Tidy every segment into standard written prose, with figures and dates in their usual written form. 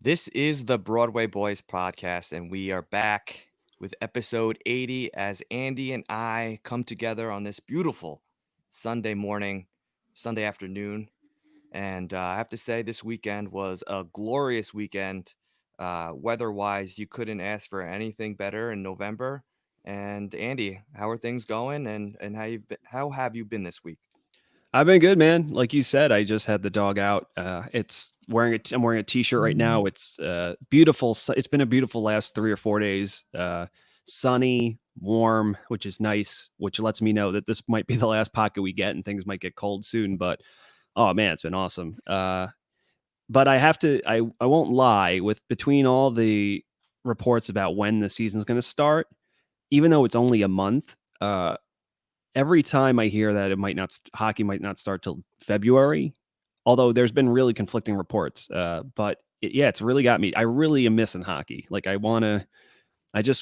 This is the Broadway Boys podcast, and we are back with episode 80 as Andy and I come together on this beautiful Sunday morning, Sunday afternoon. And I have to say, this weekend was a glorious weekend. Weather-wise, you couldn't ask for anything better in November. And Andy, how are things going? And how have you been this week? I've been good, man. Like you said, I just had the dog out. I'm wearing a t-shirt right now. It's beautiful. It's been a beautiful last 3 or 4 days. Sunny, warm, which is nice, which lets me know that this might be the last pocket we get and things might get cold soon. But oh man, it's been awesome. But I won't lie, with between all the reports about when the season's going to start, even though it's only a month, every time I hear that hockey might not start till February, although there's been really conflicting reports. But it's really got me. I really am missing hockey. Like I want to.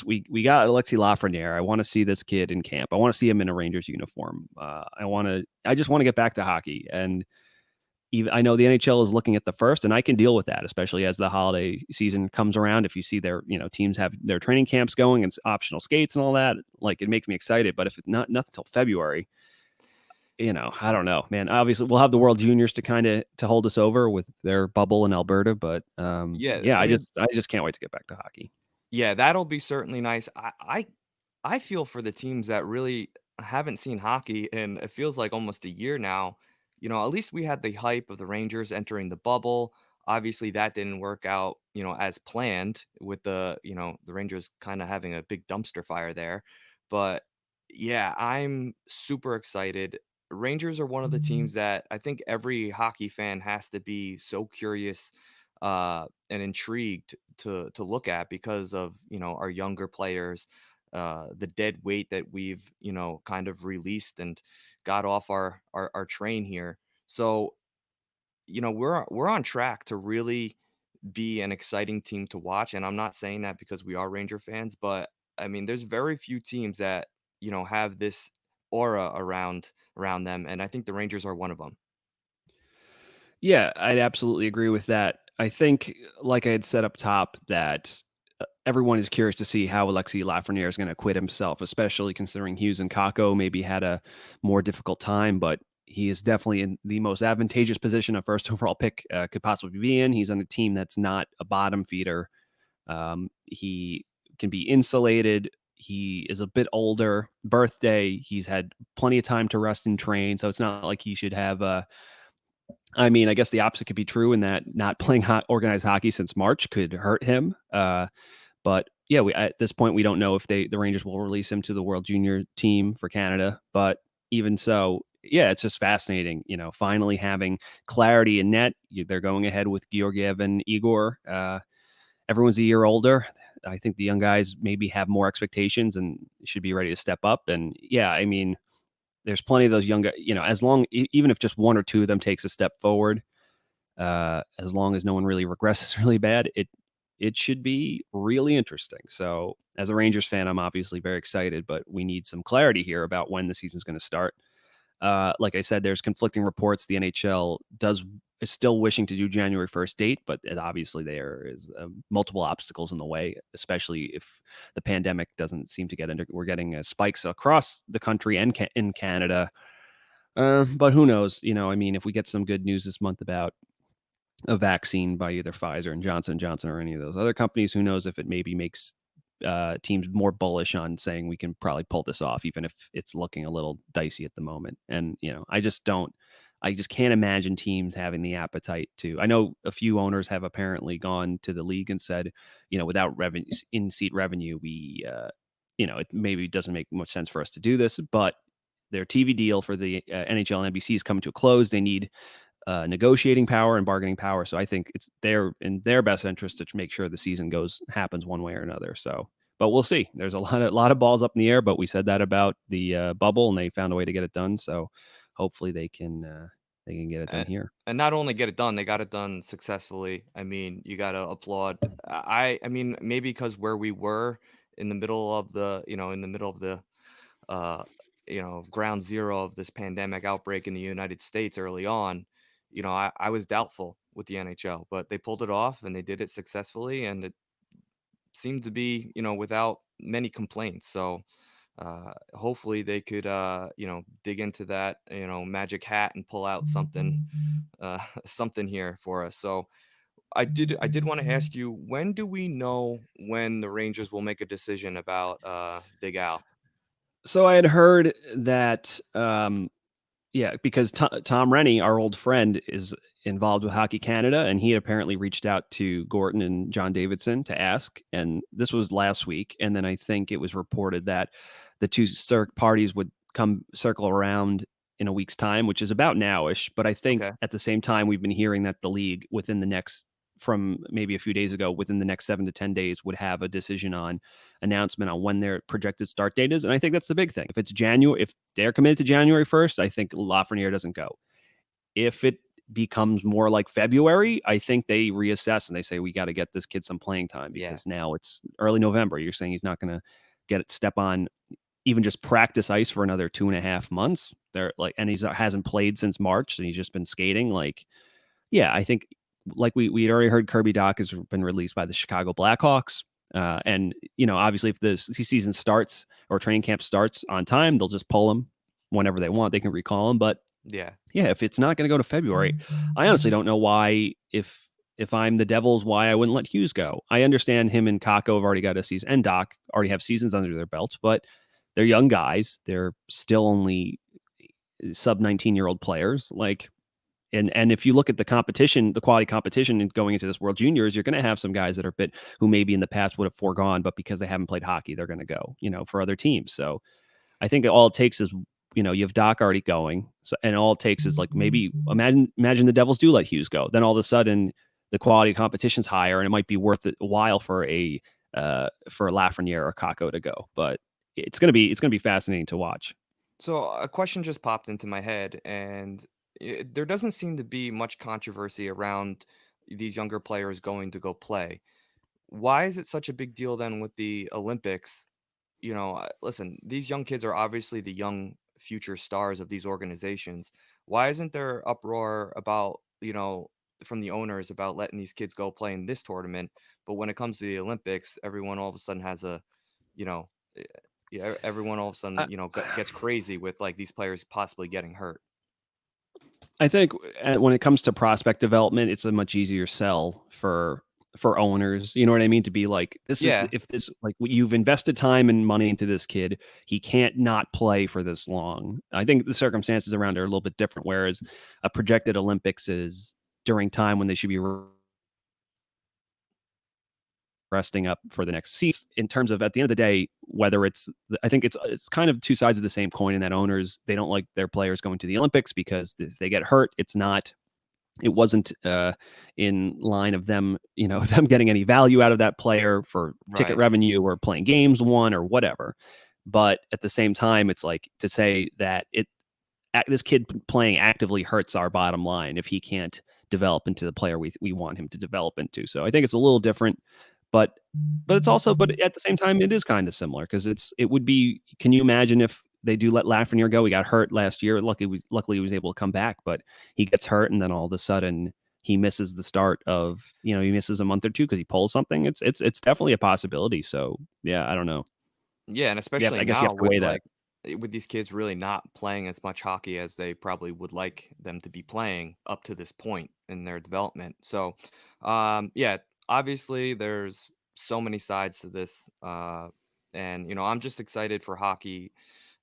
We got Alexis Lafrenière. I want to see this kid in camp. I want to see him in a Rangers uniform. I just want to get back to hockey. And even I know the NHL is looking at the first, and I can deal with that, especially as the holiday season comes around. If you see teams have their training camps going and optional skates and all that, like it makes me excited. But if it's not nothing till February, I don't know, man. Obviously, we'll have the World Juniors to hold us over with their bubble in Alberta. But Yeah, yeah, I mean, I just can't wait to get back to hockey. yeah, that'll be certainly nice. I feel for the teams that really haven't seen hockey in it feels like almost a year now. At least we had the hype of the Rangers entering the bubble. Obviously, that didn't work out, as planned with the Rangers kind of having a big dumpster fire there. But yeah, I'm super excited. Rangers are one of the teams that I think every hockey fan has to be so curious and intrigued to look at because of our younger players, the dead weight that we've kind of released and got off our train here. So we're on track to really be an exciting team to watch, and I'm not saying that because we are Ranger fans, but I mean there's very few teams that have this aura around them, and I think the Rangers are one of them. Yeah, I'd absolutely agree with that. I think, like I had said up top, that everyone is curious to see how Alexis Lafreniere is going to acquit himself, especially considering Hughes and Kakko maybe had a more difficult time, but he is definitely in the most advantageous position a first overall pick could possibly be in. He's on a team that's not a bottom feeder. He can be insulated. He is a bit older. Birthday. He's had plenty of time to rest and train, so it's not like he should have I mean, I guess the opposite could be true in that not playing organized hockey since March could hurt him. But yeah, at this point we don't know if the Rangers will release him to the World Junior team for Canada. But even so, yeah, it's just fascinating. Finally having clarity in net. They're going ahead with Georgiev and Igor. Everyone's a year older. I think the young guys maybe have more expectations and should be ready to step up. And yeah, I mean, there's plenty of those young guys. Even if just one or two of them takes a step forward, as long as no one really regresses really bad, it should be really interesting. So, as a Rangers fan, I'm obviously very excited, but we need some clarity here about when the season's going to start. Like I said, there's conflicting reports. The NHL is still wishing to do January 1st date, but obviously there is multiple obstacles in the way, especially if the pandemic doesn't seem to get into. We're getting spikes across the country and in Canada. But who knows? I mean, if we get some good news this month about a vaccine by either Pfizer and Johnson & Johnson or any of those other companies, who knows if it maybe makes teams more bullish on saying we can probably pull this off, even if it's looking a little dicey at the moment. And I just can't imagine teams having the appetite to. I know a few owners have apparently gone to the league and said, without revenue, in seat revenue, we, it maybe doesn't make much sense for us to do this, but their TV deal for the NHL and NBC is coming to a close. They need negotiating power and bargaining power. So I think it's in their best interest to make sure the season happens one way or another. So, but we'll see. There's a lot of balls up in the air. But we said that about the bubble, and they found a way to get it done. So hopefully they can get it done And here. and not only get it done, they got it done successfully. I mean, you gotta applaud. I mean, maybe because where we were in the middle of the uh, ground zero of this pandemic outbreak in the United States early on, I was doubtful with the NHL, but they pulled it off and they did it successfully, and it seemed to be, without many complaints. So hopefully they could, dig into that, magic hat and pull out something, something here for us. So I did want to ask you, when do we know when the Rangers will make a decision about Big Al? So I had heard that yeah, because Tom Rennie, our old friend, is involved with Hockey Canada, and he had apparently reached out to Gorton and John Davidson to ask, and this was last week. And then I think it was reported that the two parties would come circle around in a week's time, which is about nowish. But I think Okay. at the same time, we've been hearing that the league within the next, from maybe a few days ago, within the next 7 to 10 days, would have a decision on announcement on when their projected start date is. And I think that's the big thing. If it's January, if they're committed to January 1st, I think Lafreniere doesn't go. If it becomes more like February, I think they reassess and they say, we got to get this kid some playing time Yeah. because now it's early November. You're saying he's not going to step on even just practice ice for another 2.5 months. They're like, and he's hasn't played since March and he's just been skating. Like, yeah, I think like we had already heard Kirby Doc has been released by the Chicago Blackhawks. And obviously, if the season starts or training camp starts on time, they'll just pull him whenever they want. They can recall him. But Yeah. yeah, if it's not going to go to February, I honestly don't know why. If I'm the Devils, why I wouldn't let Hughes go. I understand him and Kakko have already got a season, and Doc already have seasons under their belts, but they're young guys. They're still only sub 19-year-old players. Like, and if you look at the competition, the quality competition and going into this World Juniors, you're going to have some guys that are a bit who maybe in the past would have foregone, but because they haven't played hockey, they're going to go, for other teams. So I think all it takes is, you have Doc already going, so, and all it takes is like maybe imagine the Devils do let Hughes go, then all of a sudden the quality of competition's higher, and it might be worth it a while for Lafreniere or Kakko to go. But it's gonna be fascinating to watch. So a question just popped into my head, and there doesn't seem to be much controversy around these younger players going to go play. Why is it such a big deal then with the Olympics? Listen, these young kids are obviously the young future stars of these organizations. Why isn't there uproar about, from the owners about letting these kids go play in this tournament? But when it comes to the Olympics, everyone all of a sudden has a, you know, eh, yeah, everyone all of a sudden, I, gets crazy with like these players possibly getting hurt. I think when it comes to prospect development, it's a much easier sell for owners. You know what I mean? To be like, this is Yeah, if this like you've invested time and money into this kid, he can't not play for this long. I think the circumstances around it are a little bit different. Whereas a projected Olympics is during time when they should be resting up for the next season. In terms of at the end of the day, whether I think it's kind of two sides of the same coin. In that owners, they don't like their players going to the Olympics because if they get hurt, it wasn't in line of them, them getting any value out of that player for ticket right. revenue or playing games won or whatever. But at the same time, it's like to say that this kid playing actively hurts our bottom line if he can't develop into the player we want him to develop into. So I think it's a little different, but it's also, but at the same time it is kind of similar because it would be. Can you imagine if they do let Lafreniere go? He got hurt last year. Luckily he was able to come back, but he gets hurt and then all of a sudden he misses the start of, he misses a month or two because he pulls something. It's definitely a possibility. So yeah, I don't know. Yeah, and Yeah, especially I guess you now have to weigh with that. like with these kids really not playing as much hockey as they probably would like them to be playing up to this point in their development. So, yeah, obviously there's so many sides to this, and I'm just excited for hockey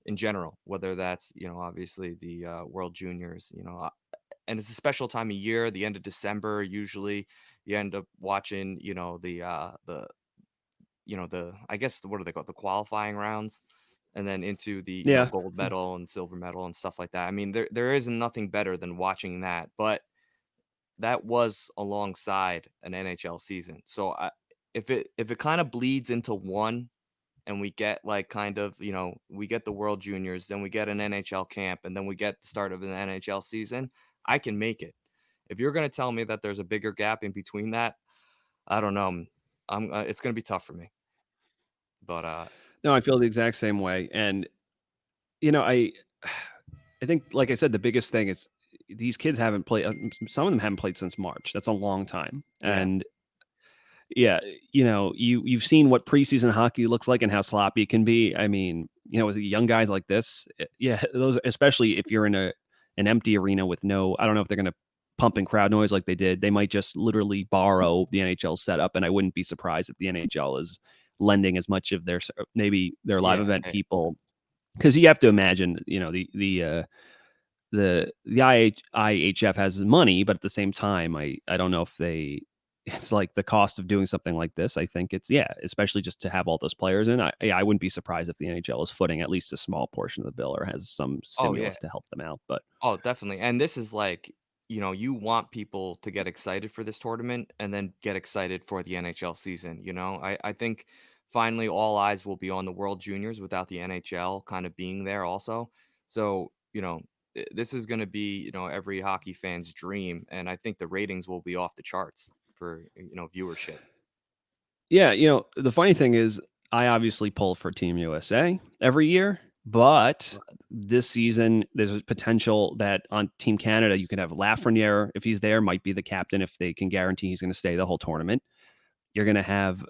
in general, whether that's obviously the World Juniors, and it's a special time of year, the end of December. Usually, you end up watching, the I guess what do they call it? The qualifying rounds, and then into the, Yeah. gold medal and silver medal and stuff like that. I mean, there is nothing better than watching that, but that was alongside an NHL season. So if it kind of bleeds into one and we get like kind of, we get the World Juniors, then we get an NHL camp, and then we get the start of an NHL season, I can make it. If you're going to tell me that there's a bigger gap in between that, I don't know. It's going to be tough for me. But No, I feel the exact same way. And I I think, like I said, the biggest thing is these kids haven't played. Some of them haven't played since March. That's a long time, Yeah. and yeah, you've seen what preseason hockey looks like and how sloppy it can be. I mean, with young guys like this, yeah, those especially if you're in an empty arena with no, I don't know if they're going to pump in crowd noise like they did. They might just literally borrow the NHL setup, and I wouldn't be surprised if the NHL is lending as much of maybe their live Yeah. event people, because you have to imagine, the IHF has money, but at the same time, I don't know if they it's like the cost of doing something like this. I think it's, yeah, especially just to have all those players in. I wouldn't be surprised if the NHL is footing at least a small portion of the bill or has some Oh, yeah. stimulus to help them out. But Oh, definitely. And this is like, you want people to get excited for this tournament and then get excited for the NHL season. I think finally all eyes will be on the World Juniors without the NHL kind of being there also. So, this is going to be, every hockey fan's dream. And I think the ratings will be off the charts for, viewership. yeah, the funny thing is, I obviously pull for Team USA every year, but this season there's a potential that on Team Canada you could have Lafreniere, if he's there, might be the captain if they can guarantee he's going to stay the whole tournament. You're going to have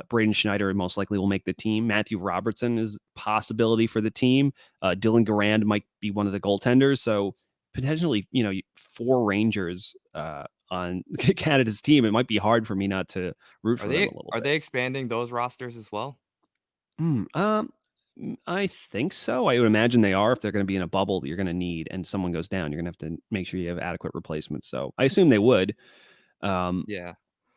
Braden Schneider most likely will make the team. Matthew Robertson is a possibility for the team. Dylan Garand might be one of the goaltenders. So potentially, four Rangers on Canada's team. It might be hard for me not to root Are for them they a little are bit. they expanding those rosters as well? I think so. I would imagine they are. If they're going to be in a bubble that you're going to need, and someone goes down, you're going to have to make sure you have adequate replacements. So I assume they would. Um, Yeah.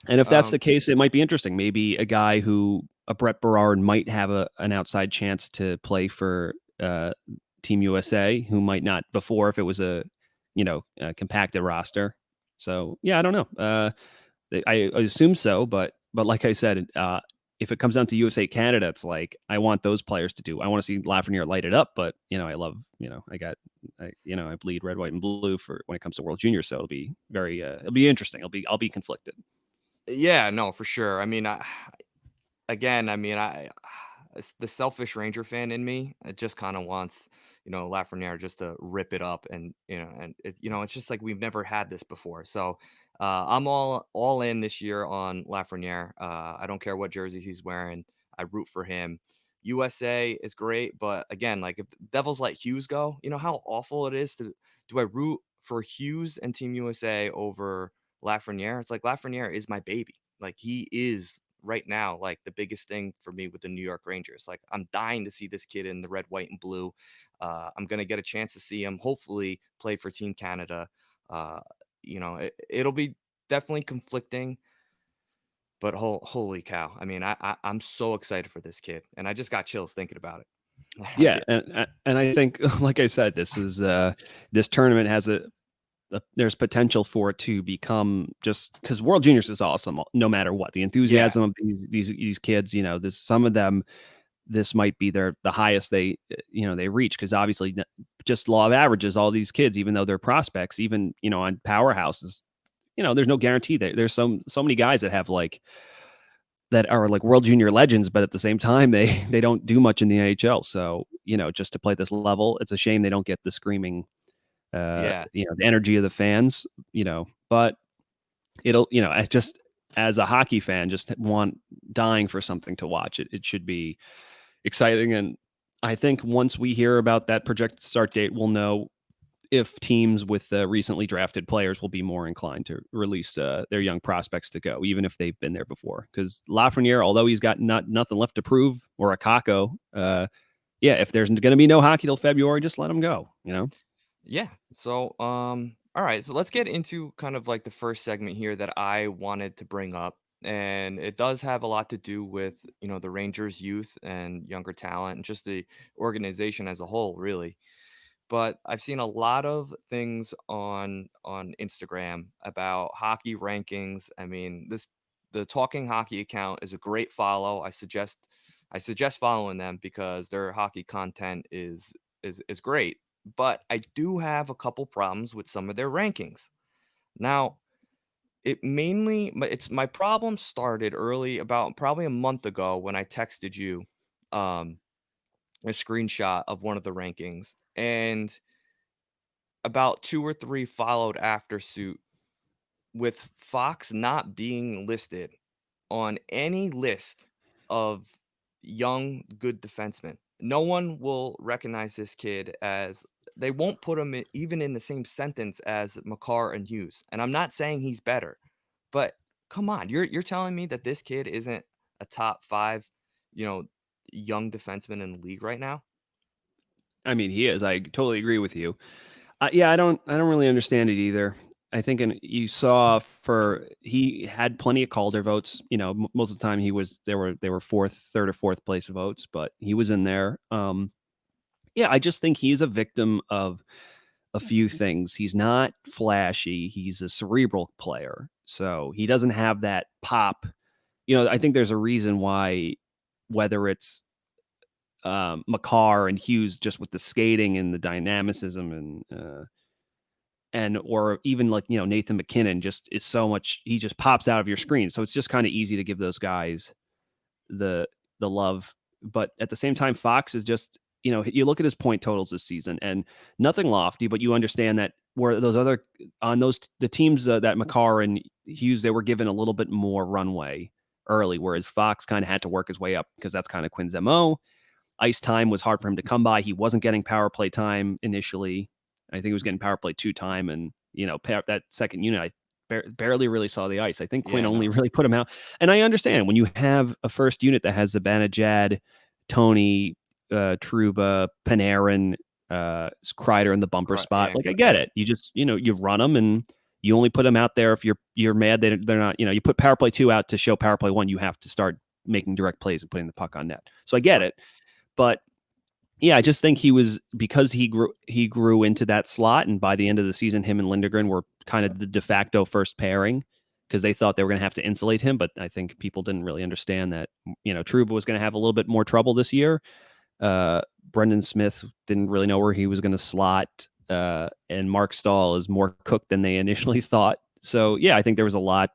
And if that's Um, the case, it might be interesting. Maybe a Brett Berard might have an outside chance to play for Team USA, who might not before if it was a compacted roster. So yeah, I don't know. I assume so, but like I said, if it comes down to USA Canada, it's like I want those players to do. I want to see Lafreniere light it up, but I love I bleed red, white, and blue for when it comes to World Junior. So it'll be interesting. I'll be conflicted. yeah, no, for sure. I mean, again, I mean, it's the selfish Ranger fan in me. It just kind of wants, Lafreniere just to rip it up, and it's just like we've never had this before. So I'm all in this year on Lafreniere. I don't care what jersey he's wearing. I root for him. USA is great, but again, like if the Devils let Hughes go, you know how awful it is to do I root for Hughes and Team USA over Lafreniere? It's like Lafreniere is my baby. Like he is right now, like the biggest thing for me with the New York Rangers. Like I'm dying to see this kid in the red, white, and blue. I'm gonna get a chance to see him hopefully play for Team Canada. Uh, it'll be definitely conflicting, but holy cow! I mean, I'm so excited for this kid, and I just got chills thinking about it. I Yeah, did. and I think, like I said, this tournament has there's potential for it to become just because World Juniors is awesome, no matter what. The Yeah, enthusiasm of these kids, some of them, this might be the highest they reach because obviously just law of averages, all these kids, even though they're prospects, even on powerhouses, there's no guarantee that there's so many guys that are like world junior legends, but at the same time, they don't do much in the NHL. So, just to play at this level, it's a shame they don't get the screaming, yeah. the energy of the fans, but I just, as a hockey fan, just dying for something to watch. It should be exciting. And I think once we hear about that projected start date, we'll know if teams with recently drafted players will be more inclined to release their young prospects to go, even if they've been there before. Because Lafreniere, although he's got nothing left to prove, or a Kakko, yeah, if there's going to be no hockey till February, just let him go. Yeah. So, all right. So let's get into kind of like the first segment here that I wanted to bring up. And it does have a lot to do with, the Rangers youth and younger talent and just the organization as a whole, really. But I've seen a lot of things on Instagram about hockey rankings. I mean, the Talking Hockey account is a great follow. I suggest following them because their hockey content is great. But I do have a couple problems with some of their rankings. Now, it's my problem started early about probably a month ago when I texted you um a screenshot of one of the rankings, and about 2 or 3 followed after suit, with Fox not being listed on any list of young, good defensemen. No one will recognize this kid as they won't put him even in the same sentence as Makar and Hughes. And I'm not saying he's better, but come on, you're telling me that this kid isn't a top 5, you know, young defenseman in the league right now? I mean, he is. I totally agree with you. Yeah, I don't really understand it either. I think you saw for he had plenty of Calder votes. Most of the time they were fourth, third, or fourth place votes, but he was in there. Yeah, I just think he's a victim of a few things. He's not flashy. He's a cerebral player, so he doesn't have that pop. I think there's a reason why, whether it's Makar and Hughes, just with the skating and the dynamicism and or even like Nathan McKinnon, just is so much. He just pops out of your screen, so it's just kind of easy to give those guys the love. But at the same time, Fox is just, you look at his point totals this season, and nothing lofty, but you understand that where those other on those the teams that Makar and Hughes, they were given a little bit more runway early, whereas Fox kind of had to work his way up because that's kind of Quinn's MO. Ice time was hard for him to come by. He wasn't getting power play time initially. I think he was getting power play 2 time, and that second unit, I barely really saw the ice. I think Quinn Yeah, only no. really put him out. And I understand when you have a first unit that has Zibanejad, Tony, Trouba, Panarin, Kreider in the bumper Right, spot. yeah, Like, I get yeah, it. You just you run them, and you only put them out there if you're mad that they're not. You put power play 2 out to show power play 1. You have to start making direct plays and putting the puck on net. So I get right. it. But yeah, I just think because he grew into that slot, and by the end of the season, him and Lindgren were kind of the de facto first pairing because they thought they were going to have to insulate him. But I think people didn't really understand that Trouba was going to have a little bit more trouble this year. Brendan Smith didn't really know where he was going to slot, and Marc Staal is more cooked than they initially thought. So yeah, I think there was a lot.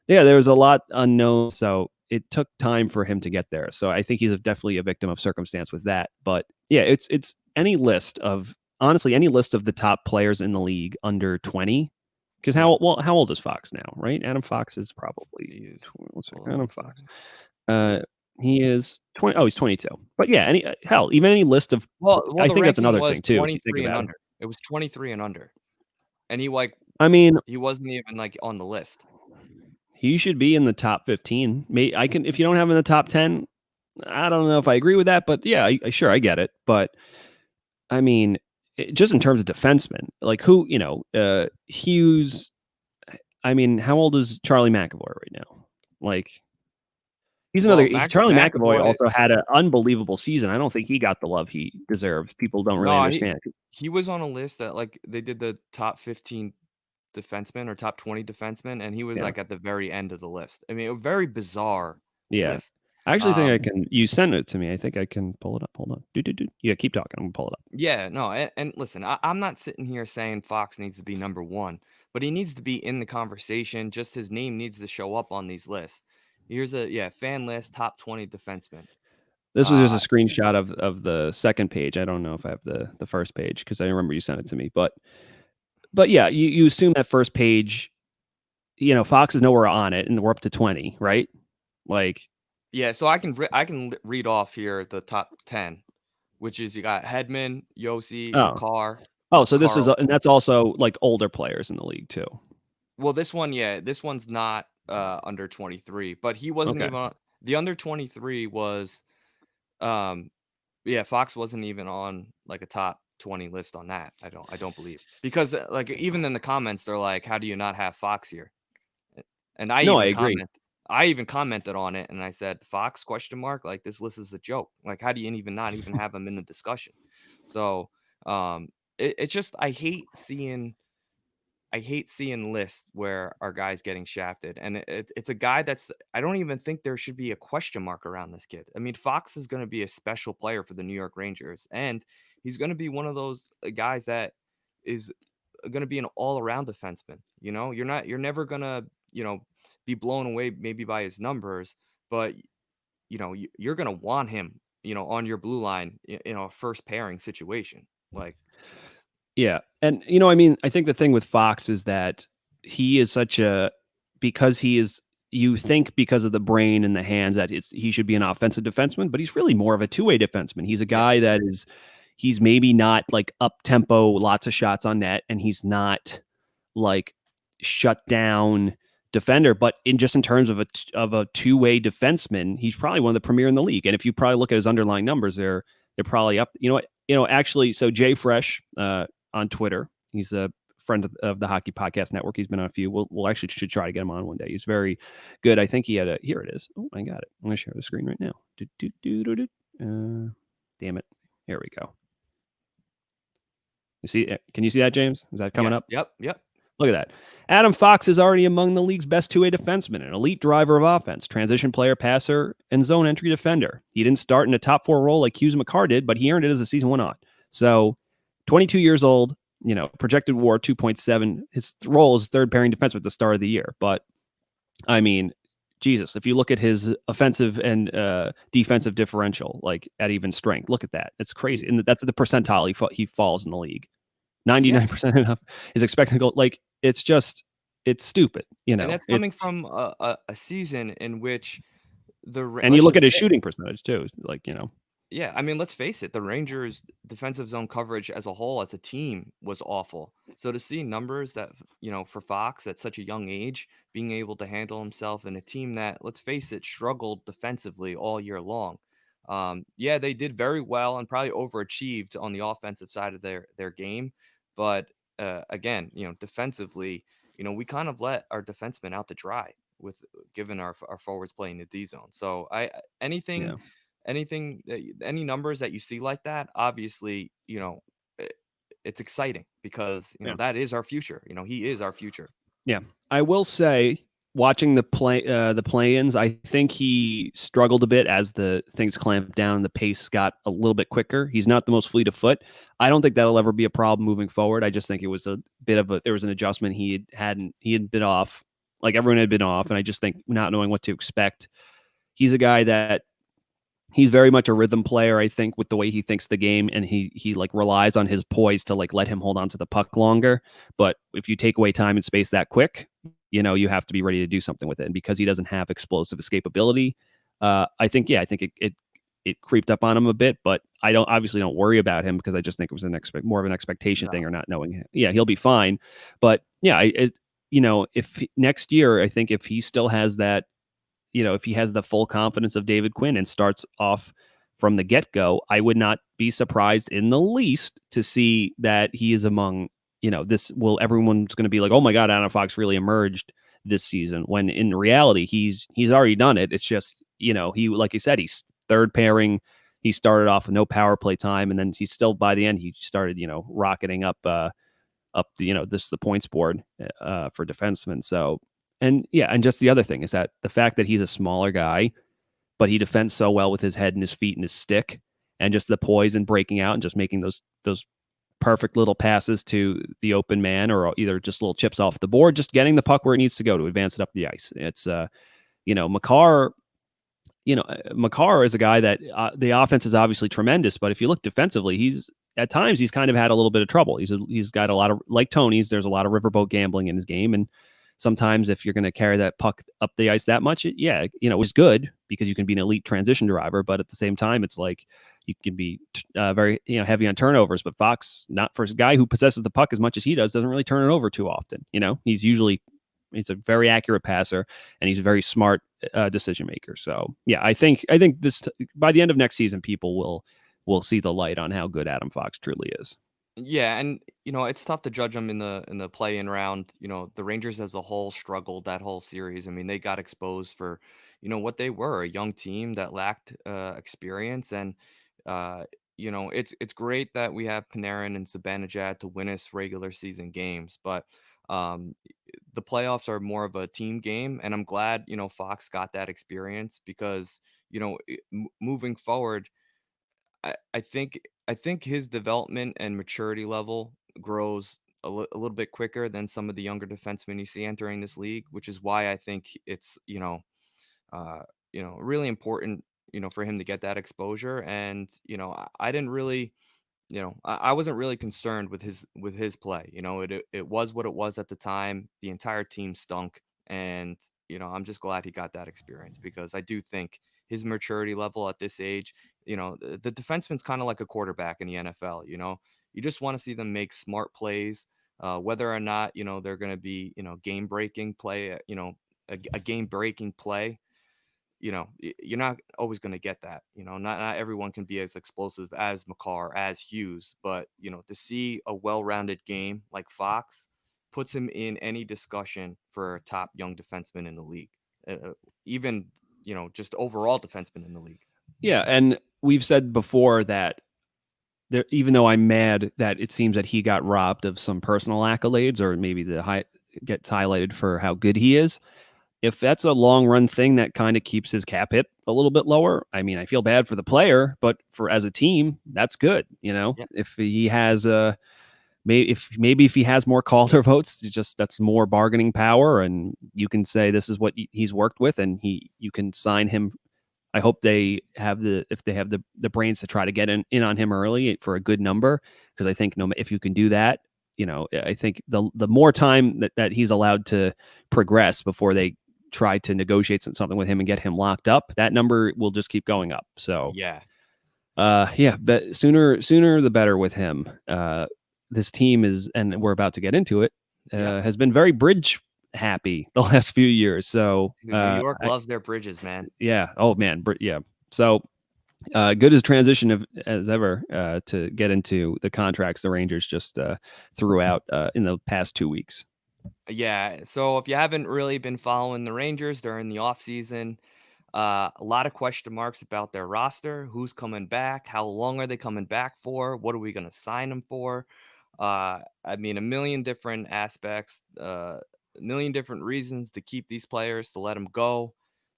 Yeah, there was a lot unknown. So it took time for him to get there. So I think he's definitely a victim of circumstance with that. But yeah, it's any list of the top players in the league under 20. Because Yeah, how old is Fox now? Right, Adam Fox is probably he is. let's see, Hold on Adam one Fox. second. He is 20. Oh, he's 22. But yeah, hell, even any list of. Well, I the think that's ranking another was thing too. If you think 23 and about it, under. It was 23 and under, and he, like, I mean, he wasn't even, like, on the list. he should be in the top 15. I can if you don't have him in the top 10. I don't know if I agree with that, but yeah, sure, I get it. But I mean, just in terms of defensemen, like who, Hughes. I mean, how old is Charlie McAvoy right now? Like, Well, Charlie McAvoy McAvoy, also had an unbelievable season. I don't think he got the love he deserves. People don't really no, understand. he was on a list that, like, they did the top 15 defensemen or top 20 defensemen, and he was, Yeah, like, at the very end of the list. I mean, a very bizarre yeah. list. I actually think I Um, can. You send it to me. I think I can pull it up. Hold on. Do. Yeah, keep talking. I'm gonna pull it up. yeah, no, and listen, I'm not sitting here saying Fox needs to be number 1, but he needs to be in the conversation, just his name needs to show up on these lists. Here's fan list, top 20 defensemen. This was just Uh, a screenshot of the second page. I don't know if I have the first page because I remember you sent it to me. But yeah, you assume that first page, Fox is nowhere on it, and we're up to 20, right? Like, yeah, so I can read off here the top 10, which is you got Hedman, Yossi, oh, Makar, oh, so this is, and Carlson. that's also like older players in the league too. Well, this one, yeah, this one's not, under 23, but he wasn't Okay, even on the under 23 was, um yeah, Fox wasn't even on, like, a top 20 list on that, I don't believe. Because, like, even in the comments, they're like, "How do you not have Fox here?" A and no, I agree. I even commented on it, and I said, "Fox, question mark? Like, this list is a joke. Like, how do you even not even have him in the discussion?" So, it's just I hate seeing lists where our guy's getting shafted, and it's a guy that's I don't even think there should be a question mark around this kid. I mean, Fox is gonna be a special player for the New York Rangers, and he's gonna be one of those, guys that is gonna be an all-around defenseman, You're never gonna, be blown away maybe by his numbers, but, you're gonna want him, on your blue line in a first pairing situation. Like, Yeah, and, I think the thing with Fox is that he is such a because he is you think because of the brain and the hands that he should be an offensive defenseman, but he's really more of a two-way defenseman. He's a guy yes, that he's maybe not, like, up-tempo, lots of shots on net, and he's not, like, shut down defender, but in terms of a two-way defenseman, he's probably one of the premier in the league, and if you probably look at his underlying numbers, they're probably up. You know what? Actually, so Jay Fresh, on Twitter. He's a friend of the Hockey Podcast Network. He's been on a few. We'll actually should try to get him on one day. He's very good. I think he had a here it is. Oh, I got it. I'm gonna share the screen right now. Damn it. Here we go. You see? Can you see that, James? Is that coming yes, up? yep, yep, Look at that. Adam Fox is already among the league's best two-way defensemen, an elite driver of offense, transition player, passer, and zone entry defender. He didn't start in a top four role like Hughes and McCarr did, but he earned it as the season went on. So, 22 years old, projected WAR 2.7. His role is third pairing defenseman at the start of the year. But I mean, Jesus, if you look at his offensive and defensive differential, like at even strength, look at that. It's crazy, and that's the percentile he falls in the league. yeah, 99% enough is expecting to go. Like, it's stupid, and that's coming it's, from a season in which and you let's look just at his say shooting percentage too, like, yeah, I mean, let's face it, the Rangers' defensive zone coverage as a whole, as a team, was awful. So to see numbers that, for Fox at such a young age, being able to handle himself in a team that, let's face it, struggled defensively all year long. Yeah, they did very well and probably overachieved on the offensive side of their game, but again, defensively, we kind of let our defensemen out to dry with given our forwards playing the D zone. So anything yeah, any numbers that you see like that, obviously, i- it's exciting because, yeah. that is our future. He is our future. Yeah. I will say, watching the play-ins, I think he struggled a bit as the things clamped down and the pace got a little bit quicker. He's not the most fleet of foot. I don't think that'll ever be a problem moving forward. I just think it was a bit of there was an adjustment he had been off, like everyone had been off, and I just think not knowing what to expect. He's a guy that he's very much a rhythm player, I think, with the way he thinks the game, and he like relies on his poise to like let him hold on to the puck longer. But if you take away time and space that quick, you have to be ready to do something with it. And because he doesn't have explosive escapability, I think it creeped up on him a bit. But I don't obviously don't worry about him because I just think it was more of an expectation No. thing or not knowing him. Yeah, he'll be fine. But yeah, if next year, I think if he still has that, if he has the full confidence of David Quinn and starts off from the get go, I would not be surprised in the least to see that he is among, everyone's going to be like, oh my God, Adam Fox really emerged this season. When in reality, he's already done it. It's just, he, like you said, he's third pairing. He started off with no power play time, and then he still, by the end, he started, rocketing up the the points board for defensemen. So, and yeah, and just the other thing is that the fact that he's a smaller guy, but he defends so well with his head and his feet and his stick, and just the poise and breaking out and just making those perfect little passes to the open man, or either just little chips off the board, just getting the puck where it needs to go to advance it up the ice. It's McCarr. McCarr is a guy that the offense is obviously tremendous, but if you look defensively, he's at times he's kind of had a little bit of trouble. He's got a lot of, like Tony's. There's a lot of riverboat gambling in his game, and sometimes if you're going to carry that puck up the ice that much, it's good because you can be an elite transition driver. But at the same time, it's like you can be very heavy on turnovers. But Fox, not for a guy who possesses the puck as much as he does, doesn't really turn it over too often. He's a very accurate passer, and he's a very smart decision maker. So yeah, I think this by the end of next season, people will see the light on how good Adam Fox truly is. Yeah, and it's tough to judge them in the play-in round. The Rangers as a whole struggled that whole series. I mean, they got exposed for, what they were, a young team that lacked experience. And uh, it's great that we have Panarin and Zibanejad to win us regular season games, but um, the playoffs are more of a team game, and I'm glad Fox got that experience because moving forward. I think his development and maturity level grows a little bit quicker than some of the younger defensemen you see entering this league, which is why I think it's really important for him to get that exposure. And I didn't really I wasn't really concerned with his play. It was what it was at the time. The entire team stunk, and I'm just glad he got that experience because I do think his maturity level at this age, the defenseman's kind of like a quarterback in the NFL. You just want to see them make smart plays, whether or not they're going to be game breaking play, a game breaking play. You're not always going to get that. Not everyone can be as explosive as McCarr, as Hughes, but to see a well-rounded game like Fox puts him in any discussion for a top young defenseman in the league, even just overall defenseman in the league. Yeah, and we've said before that even though I'm mad that it seems that he got robbed of some personal accolades, or maybe gets highlighted for how good he is. If that's a long run thing that kind of keeps his cap hit a little bit lower, I mean, I feel bad for the player, but for as a team, that's good. Yeah, If he has maybe if he has more Calder votes, that's more bargaining power, and you can say this is what he's worked with, and you can sign him. I hope they have the brains to try to get in on him early for a good number, because I think if you can do that, I think the more time that he's allowed to progress before they try to negotiate something with him and get him locked up, that number will just keep going up. So yeah, yeah, but sooner the better with him. This team is, and we're about to get into it, yeah. has been very bridge happy the last few years. So Dude, New York loves their bridges, man. yeah, oh man, yeah. So good as transition as ever to get into the contracts the Rangers just threw out in the past 2 weeks. Yeah. So if you haven't really been following the Rangers during the offseason, a lot of question marks about their roster. Who's coming back? How long are they coming back for? What are we going to sign them for? I mean, a million different aspects, a million different reasons to keep these players, to let them go.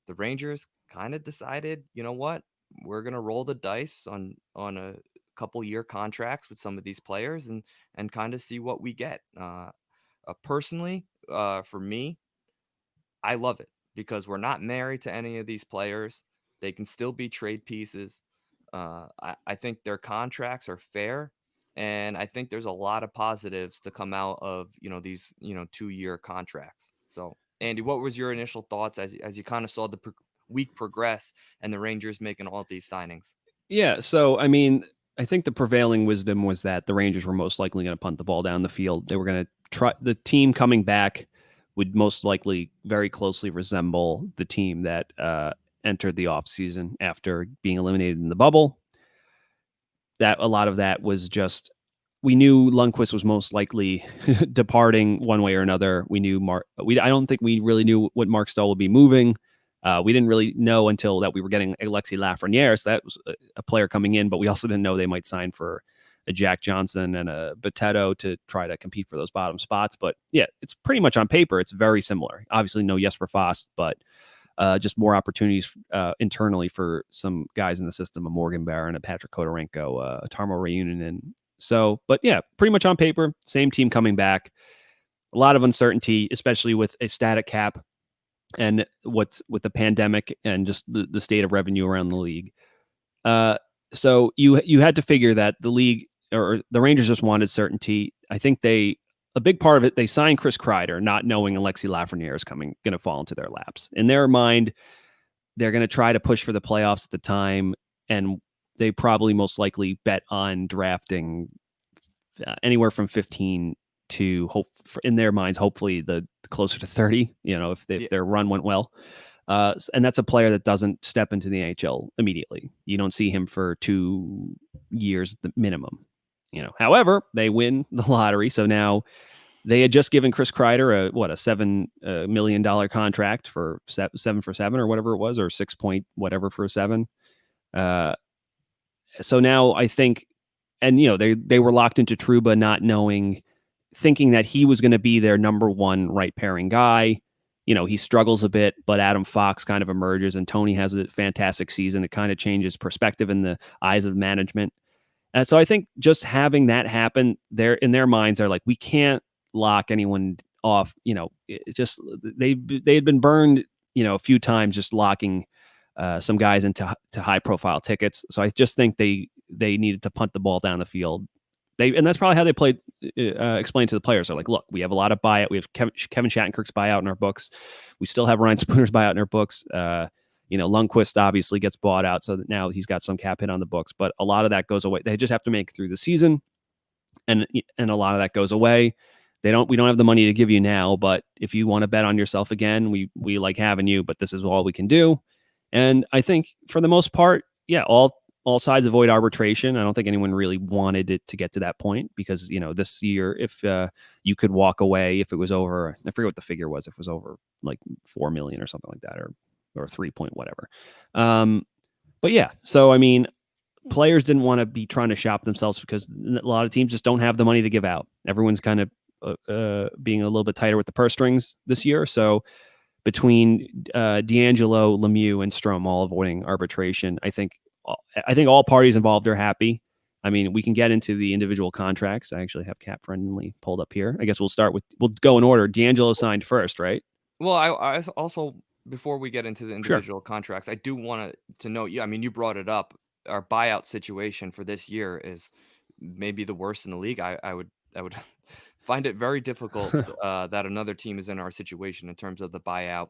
The Rangers kind of decided, you know what? We're going to roll the dice on a couple year contracts with some of these players and kind of see what we get. Personally, for me, I love it because we're not married to any of these players. They can still be trade pieces. I think their contracts are fair, and I think there's a lot of positives to come out of these 2-year contracts. So, Andy, what was your initial thoughts as you kind of saw the week progress and the Rangers making all these signings? Yeah, so I mean, I think the prevailing wisdom was that the Rangers were most likely going to punt the ball down the field. They were going to try the team coming back would most likely very closely resemble the team that entered the offseason after being eliminated in the bubble. That a lot of that was just we knew Lundqvist was most likely departing one way or another. We knew Mark. I don't think we really knew what Marc Staal would be moving. We didn't really know until that we were getting Alexis Lafrenière. So that was a player coming in, but we also didn't know they might sign for a Jack Johnson and a Bitetto to try to compete for those bottom spots. But yeah, it's pretty much on paper. It's very similar. Obviously, no Jesper Fast, but just more opportunities internally for some guys in the system, a Morgan Barron, a Patrick Kodorenko, a Tarmo Reunanen. So, but yeah, pretty much on paper, same team coming back. A lot of uncertainty, especially with a static cap and what's with the pandemic and just the state of revenue around the league. So you had to figure that the league or the Rangers just wanted certainty. I think a big part of it, they signed Chris Kreider, not knowing Alexis Lafreniere is going to fall into their laps. In their mind, they're going to try to push for the playoffs at the time, and they probably most likely bet on drafting anywhere from 15 to hope for, in their minds, hopefully the closer to 30. If their run went well. And that's a player that doesn't step into the NHL immediately. You don't see him for 2 years, the minimum. However, they win the lottery, so now they had just given Chris Kreider a $7 million contract for 7 for 7 or whatever it was, or 6 point whatever for a 7. So now I think, and they were locked into Trouba, not knowing, thinking that he was going to be their number one right pairing guy. He struggles a bit, but Adam Fox kind of emerges, and Tony has a fantastic season. It kind of changes perspective in the eyes of management. And so I think just having that happen, they're in their minds, they're like, we can't lock anyone off. It just they had been burned, a few times just locking some guys into high profile tickets. So I just think they they needed to punt the ball down the field. And that's probably how they played. Explained to the players, they're like, look, we have a lot of buyout. We have Kevin Shattenkirk's buyout in our books. We still have Ryan Spooner's buyout in our books. Lundqvist obviously gets bought out, so that now he's got some cap hit on the books. But a lot of that goes away. They just have to make it through the season, and a lot of that goes away. We don't have the money to give you now, but if you want to bet on yourself again, we like having you, but this is all we can do. And I think for the most part, yeah, all sides avoid arbitration. I don't think anyone really wanted it to get to that point because, this year, if you could walk away, if it was over, I forget what the figure was, if it was over like 4 million or something like that, or 3 point whatever. But yeah, so I mean, players didn't want to be trying to shop themselves because a lot of teams just don't have the money to give out. Everyone's kind of being a little bit tighter with the purse strings this year. So between DeAngelo, Lemieux, and Strome all avoiding arbitration, I think all parties involved are happy. I mean, we can get into the individual contracts. I actually have Cap Friendly pulled up here. I guess we'll go in order. DeAngelo signed first, right? Well, I also, before we get into the Sure. individual contracts, I do want to note, I mean, you brought it up. Our buyout situation for this year is maybe the worst in the league. I would find it very difficult that another team is in our situation in terms of the buyout.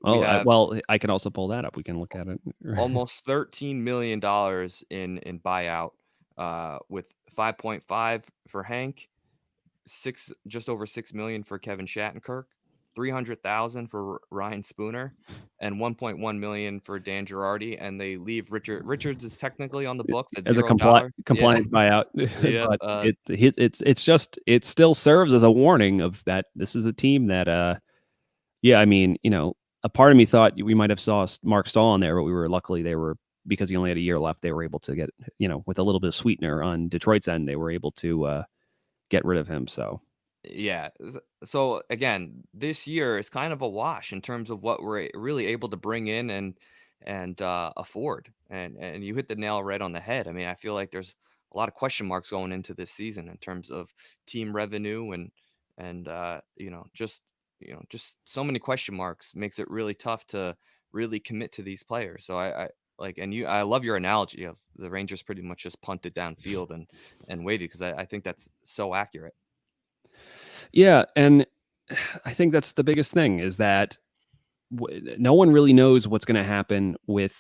We have I can also pull that up. We can look at it. almost $13 million in buyout, with 5.5 for Hank, just over 6 million for Kevin Shattenkirk, 300,000 for Ryan Spooner, and 1.1 million for Dan Girardi. And they leave Richards is technically on the books at As a $0. Yeah, compliant buyout, yeah. but it still serves as a warning of that this is a team that yeah, I mean, a part of me thought we might have saw Marc Staal in there, but luckily they were, because he only had a year left, they were able to get, with a little bit of sweetener on Detroit's end, they were able to get rid of him. So Yeah. So again, this year is kind of a wash in terms of what we're really able to bring in and afford. And you hit the nail right on the head. I mean, I feel like there's a lot of question marks going into this season in terms of team revenue and just so many question marks makes it really tough to really commit to these players. So I like, and I love your analogy of the Rangers pretty much just punted downfield and waited, because I think that's so accurate. yeah, and I think that's the biggest thing is that no one really knows what's going to happen with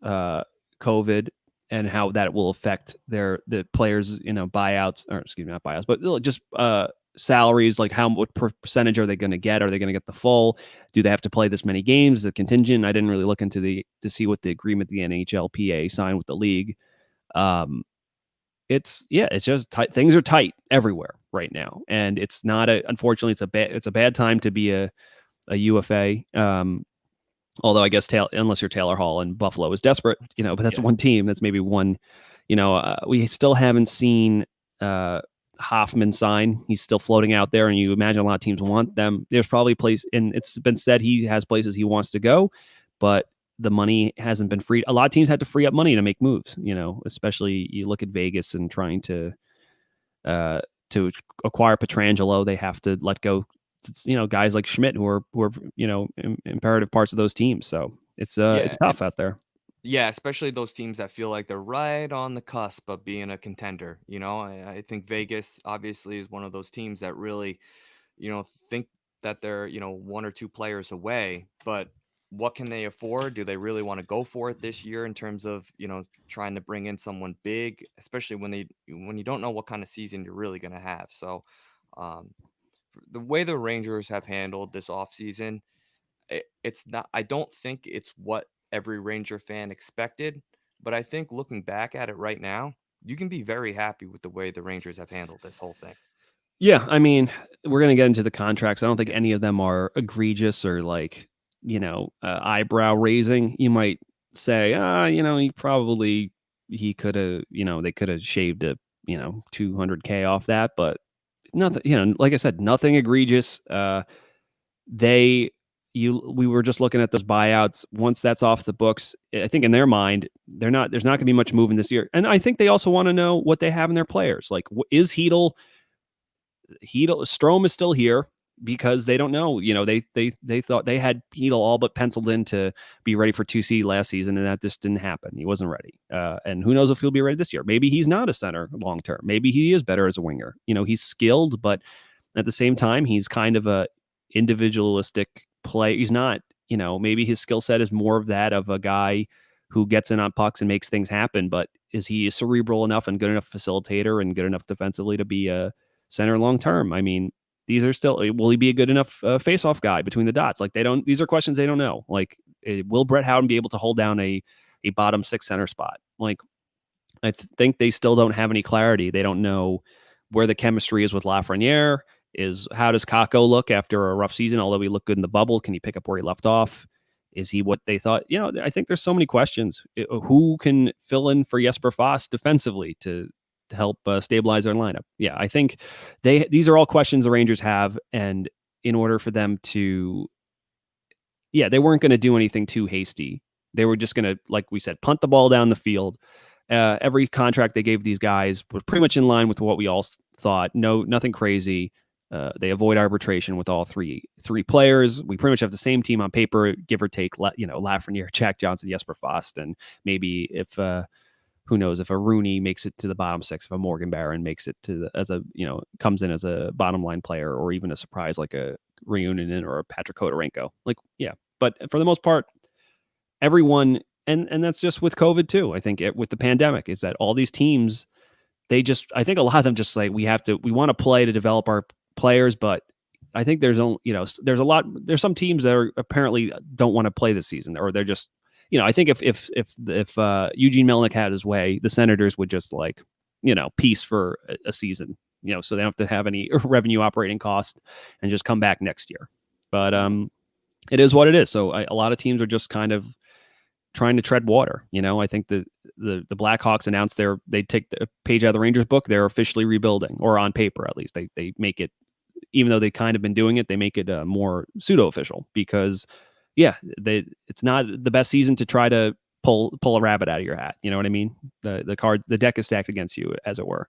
uh, COVID and how that will affect the players, buyouts, or excuse me, not buyouts, but just salaries. Like what percentage are they going to get? Are they going to get the full? Do they have to play this many games? The contingent? I didn't really look into to see what the agreement the NHLPA signed with the league. It's just tight. Things are tight everywhere right now, and it's not unfortunately it's a bad time to be a UFA. Although I guess unless you're Taylor Hall and Buffalo is desperate, but that's Yeah. one team. That's maybe one. We still haven't seen Hoffman sign. He's still floating out there, and you imagine a lot of teams want them. There's probably a place, and it's been said he has places he wants to go, but the money hasn't been freed. A lot of teams had to free up money to make moves. Especially you look at Vegas and trying to acquire Pietrangelo, they have to let go. Guys like Schmidt who are imperative parts of those teams. So it's Yeah, tough out there. yeah, especially those teams that feel like they're right on the cusp of being a contender. I think Vegas obviously is one of those teams that really, think that they're, one or two players away, but what can they afford? Do they really want to go for it this year in terms of, trying to bring in someone big, especially when you don't know what kind of season you're really going to have. So, um, the way the Rangers have handled this offseason, it's not, I don't think it's what every Ranger fan expected, but I think looking back at it right now, you can be very happy with the way the Rangers have handled this whole thing. Yeah, I mean, we're gonna get into the contracts. I don't think any of them are egregious or like eyebrow raising. You might say, he could have, they could have shaved 200K off that, but nothing. Like I said, nothing egregious. They we were just looking at those buyouts. Once that's off the books, I think in their mind, there's not going to be much moving this year. And I think they also want to know what they have in their players. Like, is Strome is still here. because they don't know. They thought they had Heedle all but penciled in to be ready for 2C last season, and that just didn't happen. He wasn't ready. And who knows if he'll be ready this year. Maybe he's not a center long term. Maybe he is better as a winger. He's skilled, but at the same time, he's kind of a individualistic play. He's not, maybe his skill set is more of that of a guy who gets in on pucks and makes things happen. But is he cerebral enough and good enough facilitator and good enough defensively to be a center long term? I mean, these are still, will he be a good enough face-off guy between the dots? Like, these are questions they don't know. Like, will Brett Howden be able to hold down a bottom six center spot? Like, I think they still don't have any clarity. They don't know where the chemistry is with Lafreniere. How does Kakko look after a rough season? Although he looked good in the bubble, can he pick up where he left off? Is he what they thought? I think there's so many questions. Who can fill in for Jesper Fast defensively to help stabilize their lineup? Yeah, I think these are all questions the Rangers have, and in order for them to, they weren't going to do anything too hasty. They were just going to, like we said, punt the ball down the field. Every contract they gave these guys was pretty much in line with what we all thought. No, nothing crazy. They avoid arbitration with all three players. We pretty much have the same team on paper, give or take. Lafreniere, Jack Johnson, Jesper Fast, and maybe if who knows if a Rooney makes it to the bottom six, if a Morgan Barron makes it to comes in as a bottom line player, or even a surprise like a Reunion or a Patrick Kodorenko. But for the most part, everyone, and that's just with COVID too. I think with the pandemic, is that all these teams, I think a lot of them just like we want to play to develop our players, but I think there's there's some teams that are apparently don't want to play this season, or they're just, I think if Eugene Melnick had his way, the Senators would just peace for a season, so they don't have to have any revenue operating cost and just come back next year. But it is what it is. So a lot of teams are just kind of trying to tread water. I think the Blackhawks announced they take the page out of the Rangers book. They're officially rebuilding, or on paper at least. They make it, even though they kind of been doing it, they make it more pseudo official because, it's not the best season to try to pull a rabbit out of your hat. You know what I mean? The deck is stacked against you, as it were.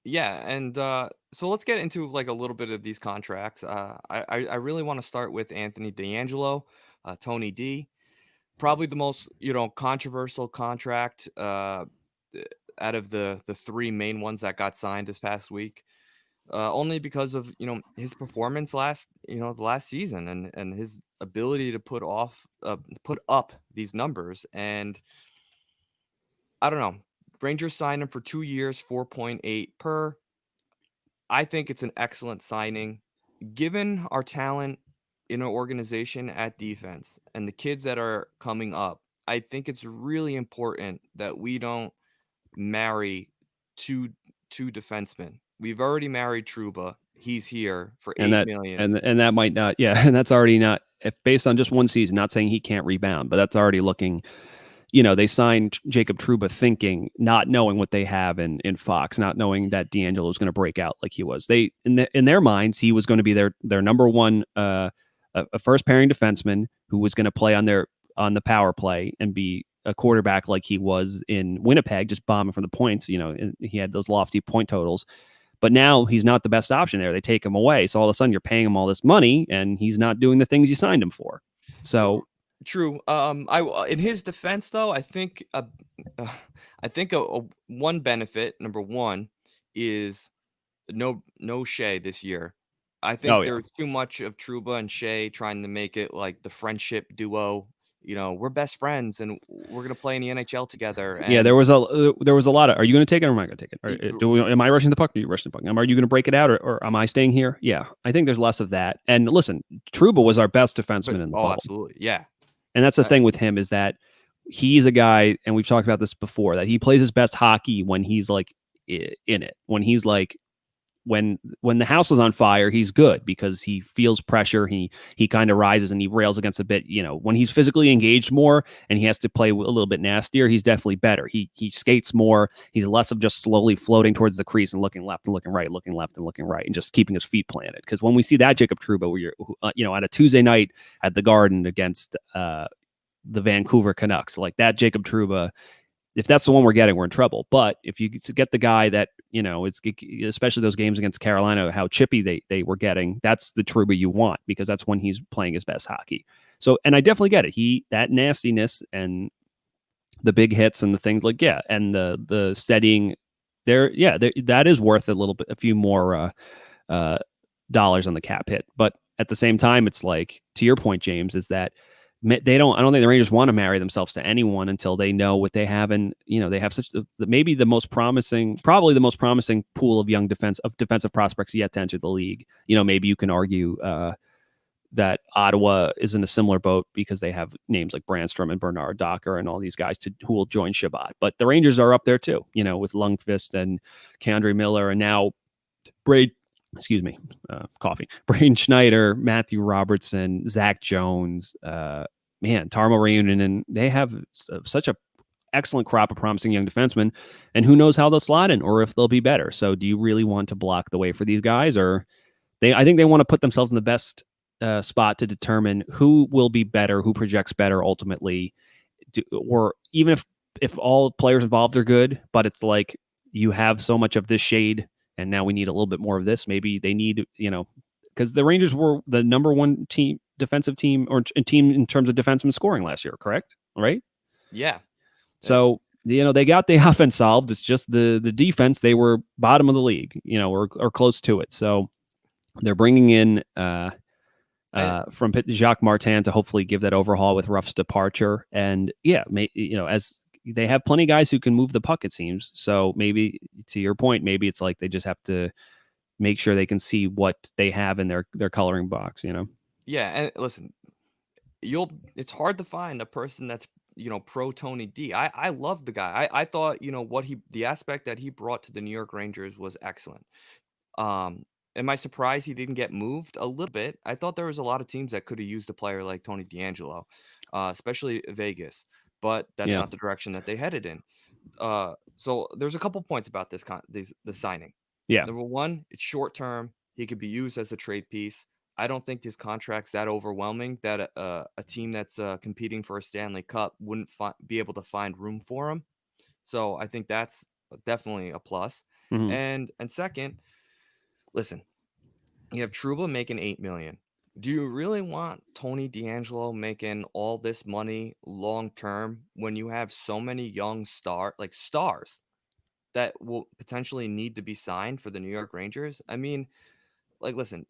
Yeah, and so let's get into like a little bit of these contracts. I really want to start with Anthony DeAngelo, Tony D. Probably the most controversial contract out of the three main ones that got signed this past week. Only because of his performance the last season, and his ability to put up these numbers. And I don't know, Rangers signed him for 2 years, 4.8 per. I think it's an excellent signing. Given our talent in our organization at defense and the kids that are coming up, I think it's really important that we don't marry two defensemen. We've already married Trouba. He's here for And 8 million. and that might not, and that's already not, if based on just one season, not saying he can't rebound, but that's already looking, they signed Jacob Trouba thinking, not knowing what they have in Fox, not knowing that DeAngelo was going to break out like he was. They in their minds, he was going to be their number one, a first pairing defenseman who was going to play on the power play and be a quarterback like he was in Winnipeg, just bombing from the points. He had those lofty point totals. But now he's not the best option there. They take him away. So all of a sudden you're paying him all this money and he's not doing the things you signed him for. So True. In his defense though, I think one benefit, number one, is no Skjei this year. I think oh yeah. there's too much of Trouba and Skjei trying to make it like the friendship duo. We're best friends and we're gonna play in the NHL together. Yeah, And there was a lot of, are you going to take it or am I going to take it? Am I rushing the puck? Are you rushing the puck? Are you going to break it out or am I staying here? Yeah, I think there's less of that. And listen, Trouba was our best defenseman in the bubble. absolutely, yeah. And that's the thing with him, is that he's a guy, and we've talked about this before, that he plays his best hockey when he's like in it. When he's like, when the house is on fire, he's good because he feels pressure. He kind of rises and he rails against a bit. When he's physically engaged more and he has to play a little bit nastier, he's definitely better. He skates more. He's less of just slowly floating towards the crease and looking left and looking right, looking left and looking right, and just keeping his feet planted. Because when we see that Jacob Trouba, where you're on a Tuesday night at the Garden against the Vancouver Canucks, like that Jacob Trouba, if that's the one we're getting, we're in trouble. But if you get the guy that, it's especially those games against Carolina, how chippy they were getting, that's the Trouba you want, because that's when he's playing his best hockey. So, and I definitely get it. That nastiness and the big hits and the things like, yeah, and the steadying there, yeah, that is worth a few more dollars on the cap hit. But at the same time, it's like, to your point, James, is that I don't think the Rangers want to marry themselves to anyone until they know what they have. And, they have probably the most promising pool of young defensive prospects yet to enter the league. Maybe you can argue that Ottawa is in a similar boat because they have names like Brandstrom and Bernard Docker and all these guys who will join Shabbat. But the Rangers are up there too, with Lundqvist and K'Andre Miller, and now Braid, coffee. Braden Schneider, Matthew Robertson, Zach Jones, Tarmo Reunanen, and they have such a excellent crop of promising young defensemen, and who knows how they'll slot in or if they'll be better. So do you really want to block the way for these guys, or I think they want to put themselves in the best spot to determine who will be better, who projects better ultimately, or even if all players involved are good, but it's like you have so much of this shade and now we need a little bit more of this. Maybe they need, because the Rangers were the number one defensive team in terms of defenseman scoring last year, correct? Right? Yeah. So, they got the offense solved. It's just the defense, they were bottom of the league, or close to it. So they're bringing in from Jacques Martin to hopefully give that overhaul with Ruff's departure. And yeah, as they have plenty of guys who can move the puck, it seems. So maybe, to your point, maybe it's like they just have to make sure they can see what they have in their coloring box, Yeah, and listen, it's hard to find a person that's, pro Tony D. I love the guy. I thought, the aspect that he brought to the New York Rangers was excellent. Am I surprised he didn't get moved? A little bit. I thought there was a lot of teams that could have used a player like Tony DeAngelo, especially Vegas, but that's Yeah. not the direction that they headed in. So there's a couple points about the signing. Yeah. Number one, it's short term. He could be used as a trade piece. I don't think his contract's that overwhelming that a team that's competing for a Stanley Cup wouldn't be able to find room for him. So I think that's definitely a plus. Mm-hmm. And second, listen, you have Trouba making $8 million. Do you really want Tony DeAngelo making all this money long term when you have so many young stars that will potentially need to be signed for the New York Rangers? I mean, listen,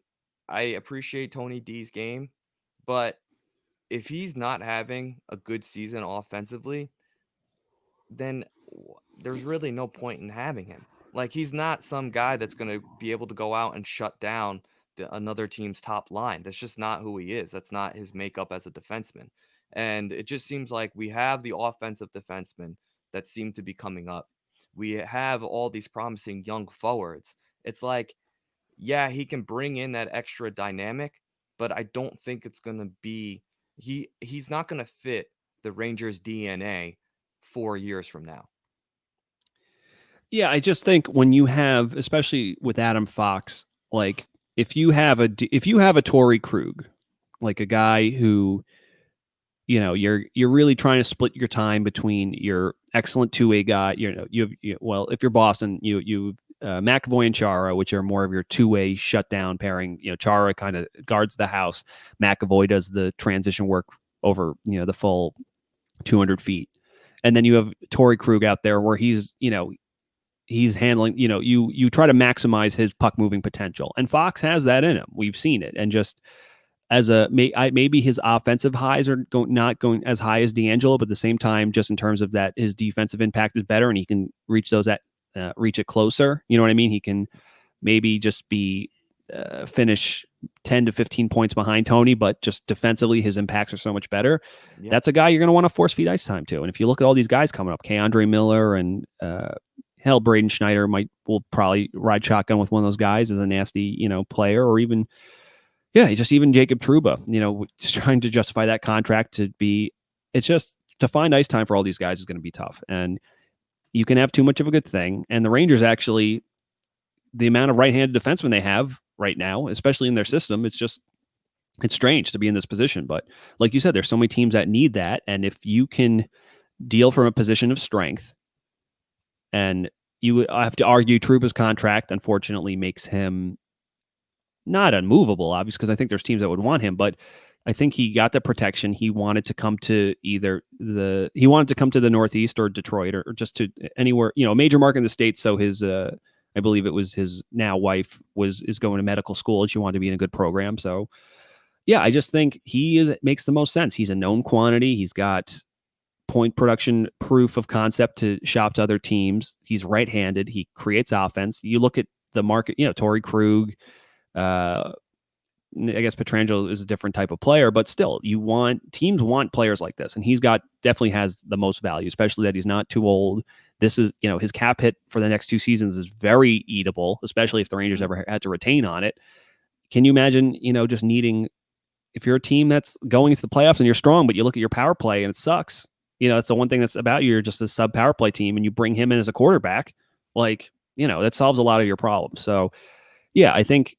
I appreciate Tony D's game, but if he's not having a good season offensively, then there's really no point in having him. Like, he's not some guy that's going to be able to go out and shut down another team's top line. That's just not who he is. That's not his makeup as a defenseman. And it just seems like we have the offensive defensemen that seem to be coming up. We have all these promising young forwards. It's like, yeah, he can bring in that extra dynamic, but I don't think it's going to be he's not going to fit the Rangers DNA 4 years from now. Yeah, I just think when you have, especially with Adam Fox, like if you have a Torrey Krug, like a guy who, you're really trying to split your time between your excellent two-way guy, if you're Boston, you McAvoy and Chara, which are more of your two-way shutdown pairing. Chara kind of guards the house. McAvoy does the transition work over, the full 200 feet. And then you have Torrey Krug out there where he's handling, you try to maximize his puck moving potential. And Fox has that in him. We've seen it. And just maybe his offensive highs are not going as high as DeAngelo, but at the same time, just in terms of that, his defensive impact is better and he can reach it closer. You know what I mean? He can maybe just finish 10 to 15 points behind Tony, but just defensively, his impacts are so much better. Yep. That's a guy you're going to want to force feed ice time to. And if you look at all these guys coming up, K'Andre Miller and Braden Schneider will probably ride shotgun with one of those guys as a nasty, player, or even Jacob Trouba, trying to justify that contract it's just to find ice time for all these guys is going to be tough. And you can have too much of a good thing. And the Rangers actually, the amount of right-handed defensemen they have right now, especially in their system, it's strange to be in this position. But like you said, there's so many teams that need that. And if you can deal from a position of strength And you would have to argue Trouba's contract, unfortunately, makes him not unmovable, obviously, because I think there's teams that would want him, but I think he got the protection. He wanted to come to he wanted to come to the Northeast or Detroit or just to anywhere, a major market in the States. So his, I believe it was his now wife is going to medical school and she wanted to be in a good program. So yeah, I just think makes the most sense. He's a known quantity. He's got point production proof of concept to shop to other teams. He's right-handed. He creates offense. You look at the market, Torrey Krug, uh, I guess Pietrangelo is a different type of player, but still, teams want players like this, and definitely has the most value, especially that he's not too old. This is, his cap hit for the next 2 seasons is very eatable, especially if the Rangers ever had to retain on it. Can you imagine, just needing, if you're a team that's going into the playoffs and you're strong, but you look at your power play and it sucks. That's the one thing that's about you. You're just a sub power play team, and you bring him in as a quarterback, that solves a lot of your problems. So, yeah, I think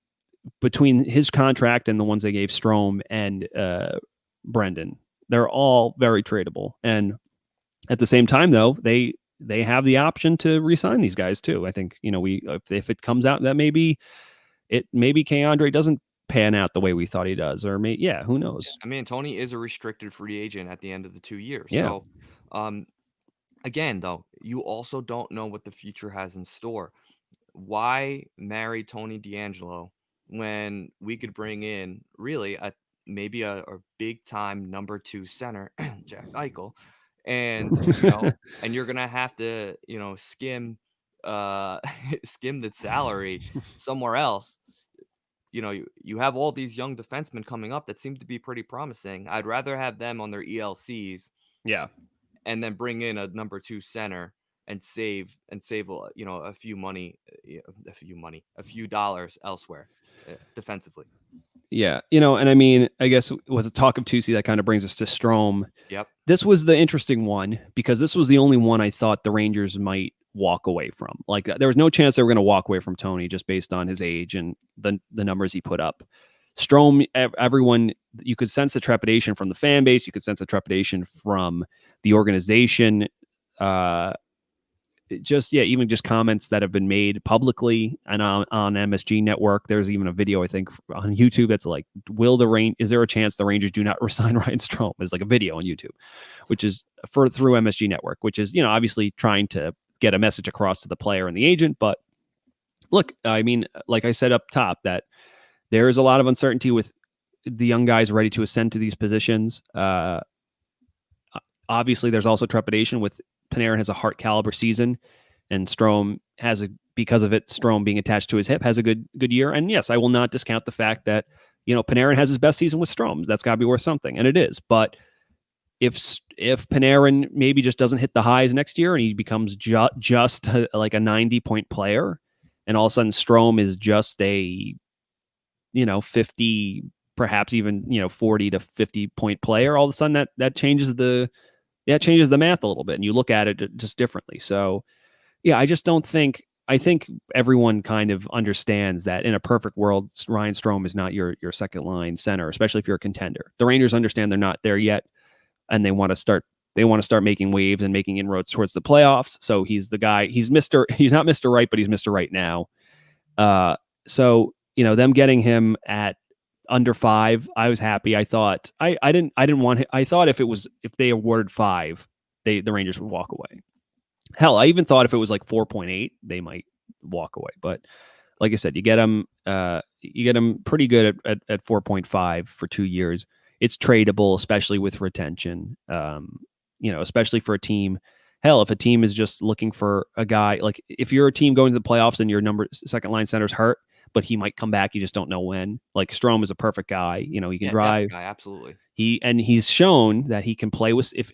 between his contract and the ones they gave Strome and Brendan, they're all very tradable. And at the same time, though, they have the option to re-sign these guys too. I think if it comes out that maybe K. Andre doesn't pan out the way we thought he does, or who Yeah, knows? I mean, Tony is a restricted free agent at the end of the 2 years. Yeah, So, um, again, though, you also don't know what the future has in store. Why marry Tony DeAngelo when we could bring in really maybe a big time number two center, Jack Eichel, and and you're gonna have to skim skim the salary somewhere else. You have all these young defensemen coming up that seem to be pretty promising. I'd rather have them on their ELCs yeah. and then bring in a number two center and save a few money, a few dollars elsewhere, defensively. Yeah, and I mean, I guess with the talk of Tusi, that kind of brings us to Strome. Yep. This was the interesting one because this was the only one I thought the Rangers might walk away from. Like there was no chance they were going to walk away from Tony just based on his age and the numbers he put up. Strome, everyone, you could sense the trepidation from the fan base. You could sense the trepidation from the organization. Even just comments that have been made publicly and on MSG Network. There's even a video I think on YouTube that's like, is there a chance the Rangers do not resign Ryan Strome? It's like a video on YouTube, which is through MSG Network, which is obviously trying to get a message across to the player and the agent. But look, I mean, like I said up top, that there is a lot of uncertainty with the young guys ready to ascend to these positions. Obviously, there's also trepidation with Panarin has a Hart caliber season, and Strome because of it, Strome being attached to his hip has a good year. And yes, I will not discount the fact that Panarin has his best season with Strome. That's got to be worth something, and it is. But if Panarin maybe just doesn't hit the highs next year and he becomes just like a 90-point player, and all of a sudden Strome is just a 50, perhaps even 40 to 50-point player, all of a sudden that changes the math a little bit, and you look at it just differently. So, yeah, I think everyone kind of understands that in a perfect world, Ryan Strome is not your second line center, especially if you're a contender. The Rangers understand they're not there yet, and they want to start making waves and making inroads towards the playoffs. So he's the guy. He's not Mr. Right, but he's Mr. Right now. So them getting him at under 5, I was happy. I thought I didn't want him. I thought if they awarded 5, the Rangers would walk away. Hell, I even thought if it was like 4.8, they might walk away. But like I said, you get them pretty good at 4.5 for 2 years. It's tradable, especially with retention. Especially for a team. Hell, if a team is just looking for a guy, like if you're a team going to the playoffs and your second line center's hurt, but he might come back, you just don't know when. Like Strome is a perfect guy. He can Yeah, drive. depth guy, absolutely. He's shown that he can play with if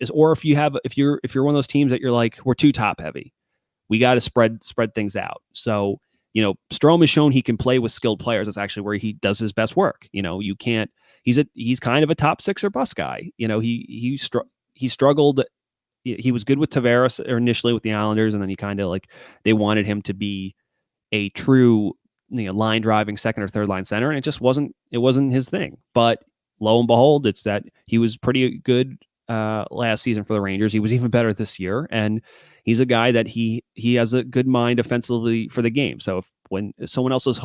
you're one of those teams that you're like, we're too top heavy, we got to spread things out. So Strome has shown he can play with skilled players. That's actually where he does his best work. You can't. He's kind of a top 6 or bus guy. He struggled. He was good with Tavares initially with the Islanders, and then he kind of they wanted him to be a true line driving second or third line center, and it wasn't his thing. But lo and behold, it's that he was pretty good last season for the Rangers. He was even better this year, and he's a guy that he has a good mind offensively for the game. So when someone else is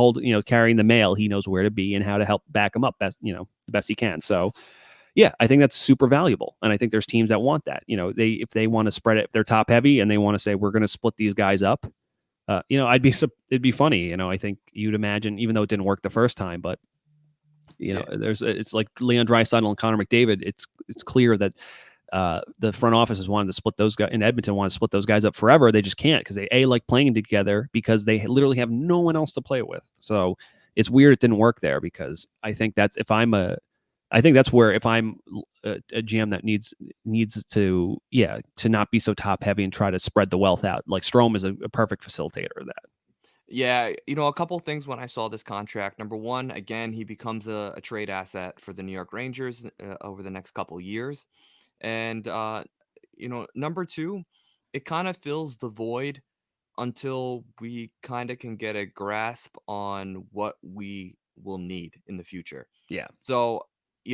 carrying the mail, he knows where to be and how to help back him up the best he can. So yeah, I think that's super valuable. And I think there's teams that want that. If they want to spread it, if they're top heavy and they want to say, we're going to split these guys up, it'd be funny. I think you'd imagine, even though it didn't work the first time, but Yeah. it's like Leon Draisaitl and Connor McDavid. It's clear that the front office has wanted to split those guys in Edmonton, want to split those guys up forever. They just can't because they like playing together because they literally have no one else to play with. So it's weird it didn't work there because I think that's where if I'm a GM that needs to not be so top heavy and try to spread the wealth out. Like Strome is a perfect facilitator of that. Yeah, a couple things when I saw this contract. Number one, again, he becomes a trade asset for the New York Rangers over the next couple years. And, number two, it kind of fills the void until we kind of can get a grasp on what we will need in the future. Yeah, So,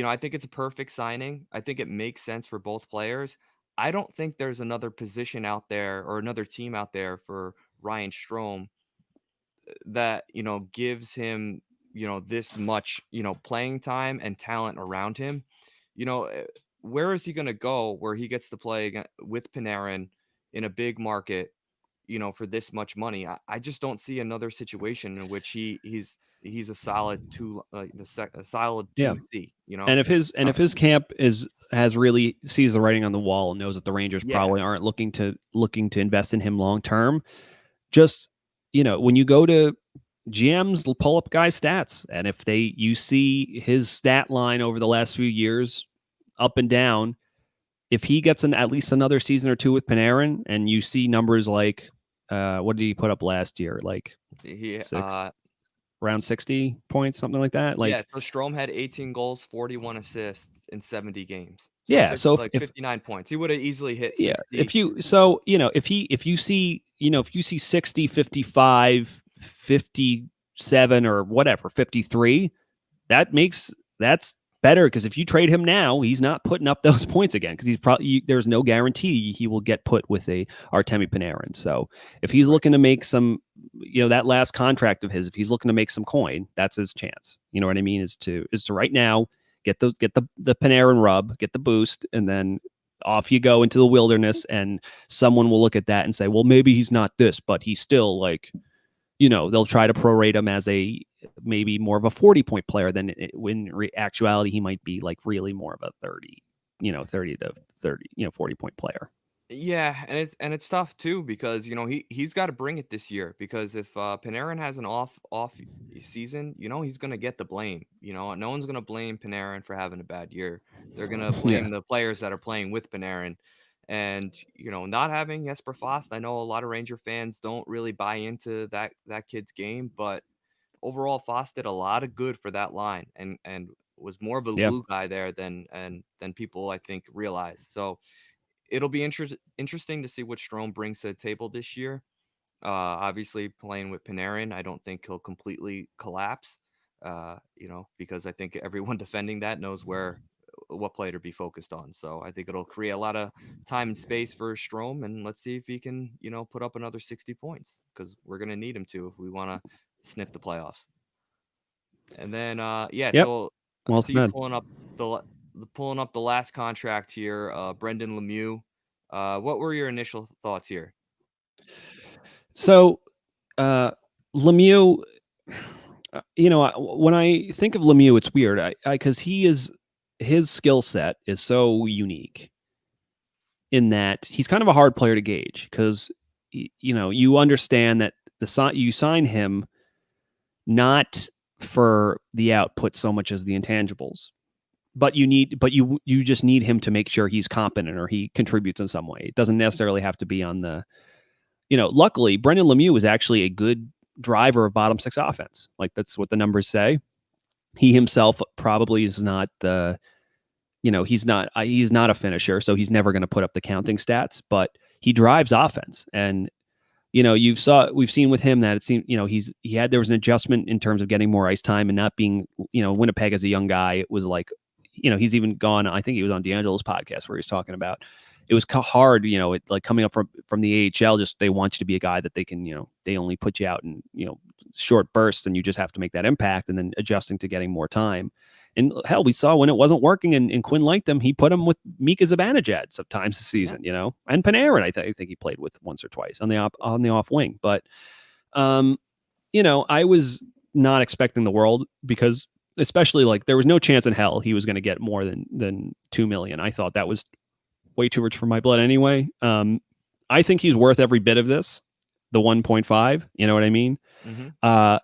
I think it's a perfect signing. I think it makes sense for both players. I don't think there's another position out there or another team out there for Ryan Strome that, gives him, this much, playing time and talent around him. You know, eh, where is he going to go where he gets to play with Panarin in a big market, for this much money? I just don't see another situation in which he's a solid a solid yeah. 2C, And if his camp has really sees the writing on the wall and knows that the Rangers Yeah. probably aren't looking to invest in him long term, just when you go to GMs, pull up guys' stats, and if you see his stat line over the last few years, up and down, if he gets at least another season or two with Panarin, and you see numbers like, what did he put up last year? Like He six, around 60 points, something like that. Yeah, Like, so Strome had 18 goals, 41 assists in 70 games. So yeah. So like 59 points. He would have easily hit yeah, 60. if you see 60, 55, 57, or whatever, 53, that's better because if you trade him now, he's not putting up those points again because there's no guarantee he will get put with a Artemi Panarin. So if he's Right. looking to make some, that last contract of his, if he's looking to make some coin, that's his chance. You know what I mean? Is to right now get the Panarin rub, get the boost, and then off you go into the wilderness, and someone will look at that and say, well, maybe he's not this, but he's still like, they'll try to prorate him as a maybe more of a 40-point player than when actuality he might be like really more of a 30 to 30, 40-point player. Yeah, and it's tough too because he's got to bring it this year because if Panarin has an off season, he's gonna get the blame. No one's gonna blame Panarin for having a bad year. They're gonna Yeah. blame the players that are playing with Panarin, and not having Jesper Fast. I know a lot of Ranger fans don't really buy into that kid's game, but overall, Fast did a lot of good for that line and was more of a Yeah. glue guy there than people I think realize. So it'll be interesting to see what Strome brings to the table this year. Obviously, playing with Panarin, I don't think he'll completely collapse. Because I think everyone defending that knows what play to be focused on. So I think it'll create a lot of time and space for Strome, and let's see if he can, put up another 60 points because we're gonna need him to if we want to sniff the playoffs. And then, yeah, Yep. so I Well see you said. pulling up the last contract here, Brendan Lemieux. What were your initial thoughts here? So, uh, Lemieux, when I think of Lemieux, it's weird. Because his skill set is so unique in that he's kind of a hard player to gauge because you understand that you sign him not for the output so much as the intangibles, but you just need him to make sure he's competent or he contributes in some way. It doesn't necessarily have to be on the luckily Brendan Lemieux is actually a good driver of bottom six offense. Like that's what the numbers say. He himself probably is not the he's not a finisher, so he's never going to put up the counting stats, but he drives offense. And we've seen with him that it seemed there was an adjustment in terms of getting more ice time and not being Winnipeg as a young guy. It was like he's even gone. I think he was on DeAngelo's podcast where he's talking about it was hard, like coming up from the AHL. Just they want you to be a guy that they can, they only put you out in short bursts, and you just have to make that impact, and then adjusting to getting more time. And hell, we saw when it wasn't working, and Quinn liked him, he put him with Mika Zibanejad sometimes this Yeah. season, and Panarin. I think he played with once or twice on the off wing, but um, I was not expecting the world because especially like there was no chance in hell he was going to get more than 2 million. I thought that was way too rich for my blood anyway. I think he's worth every bit of this, the 1.5. You know what I mean? Hmm. Uh,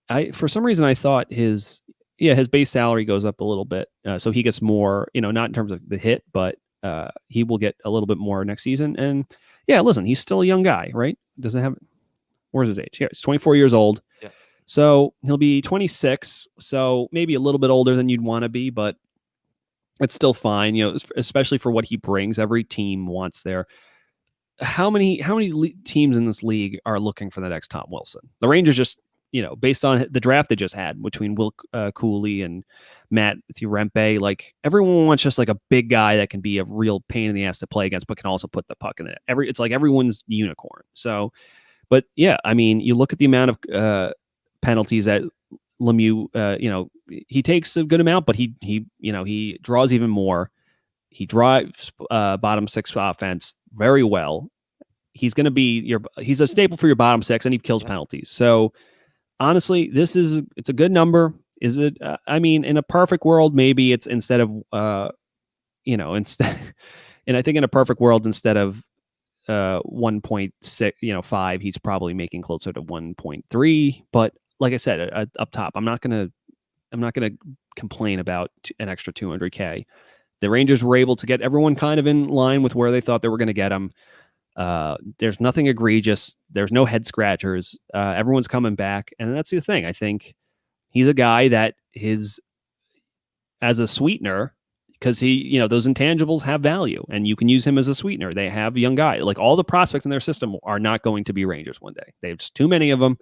I for some reason I thought his base salary goes up a little bit, so he gets more. Not in terms of the hit, but he will get a little bit more next season. And yeah, listen, he's still a young guy, right? Doesn't have where's his age? Yeah, he's 24 years old. Yeah. So he'll be 26. So maybe a little bit older than you'd want to be, but it's still fine. Especially for what he brings. Every team wants their. How many teams in this league are looking for the next Tom Wilson? The Rangers just, based on the draft they just had between Will Cooley and Matthew Rempe, like everyone wants just like a big guy that can be a real pain in the ass to play against, but can also put the puck in it. It's like everyone's unicorn. So, but yeah, I mean, you look at the amount of penalties that Lemieux, he takes a good amount, but he draws even more. He drives bottom six offense very well. He's going to be he's a staple for your bottom six, and he kills Yeah. penalties. So honestly, it's a good number. Is it? I mean, in a perfect world, maybe it's instead of instead, and I think in a perfect world, instead of 1.6, 5, he's probably making closer to 1.3. But like I said, up top, I'm not gonna complain about an extra 200K. The Rangers were able to get everyone kind of in line with where they thought they were going to get him. There's nothing egregious. There's no head scratchers. Everyone's coming back, and that's the thing. I think he's a guy that is as a sweetener because those intangibles have value, and you can use him as a sweetener. They have a young guy. Like all the prospects in their system are not going to be Rangers one day. They have just too many of them.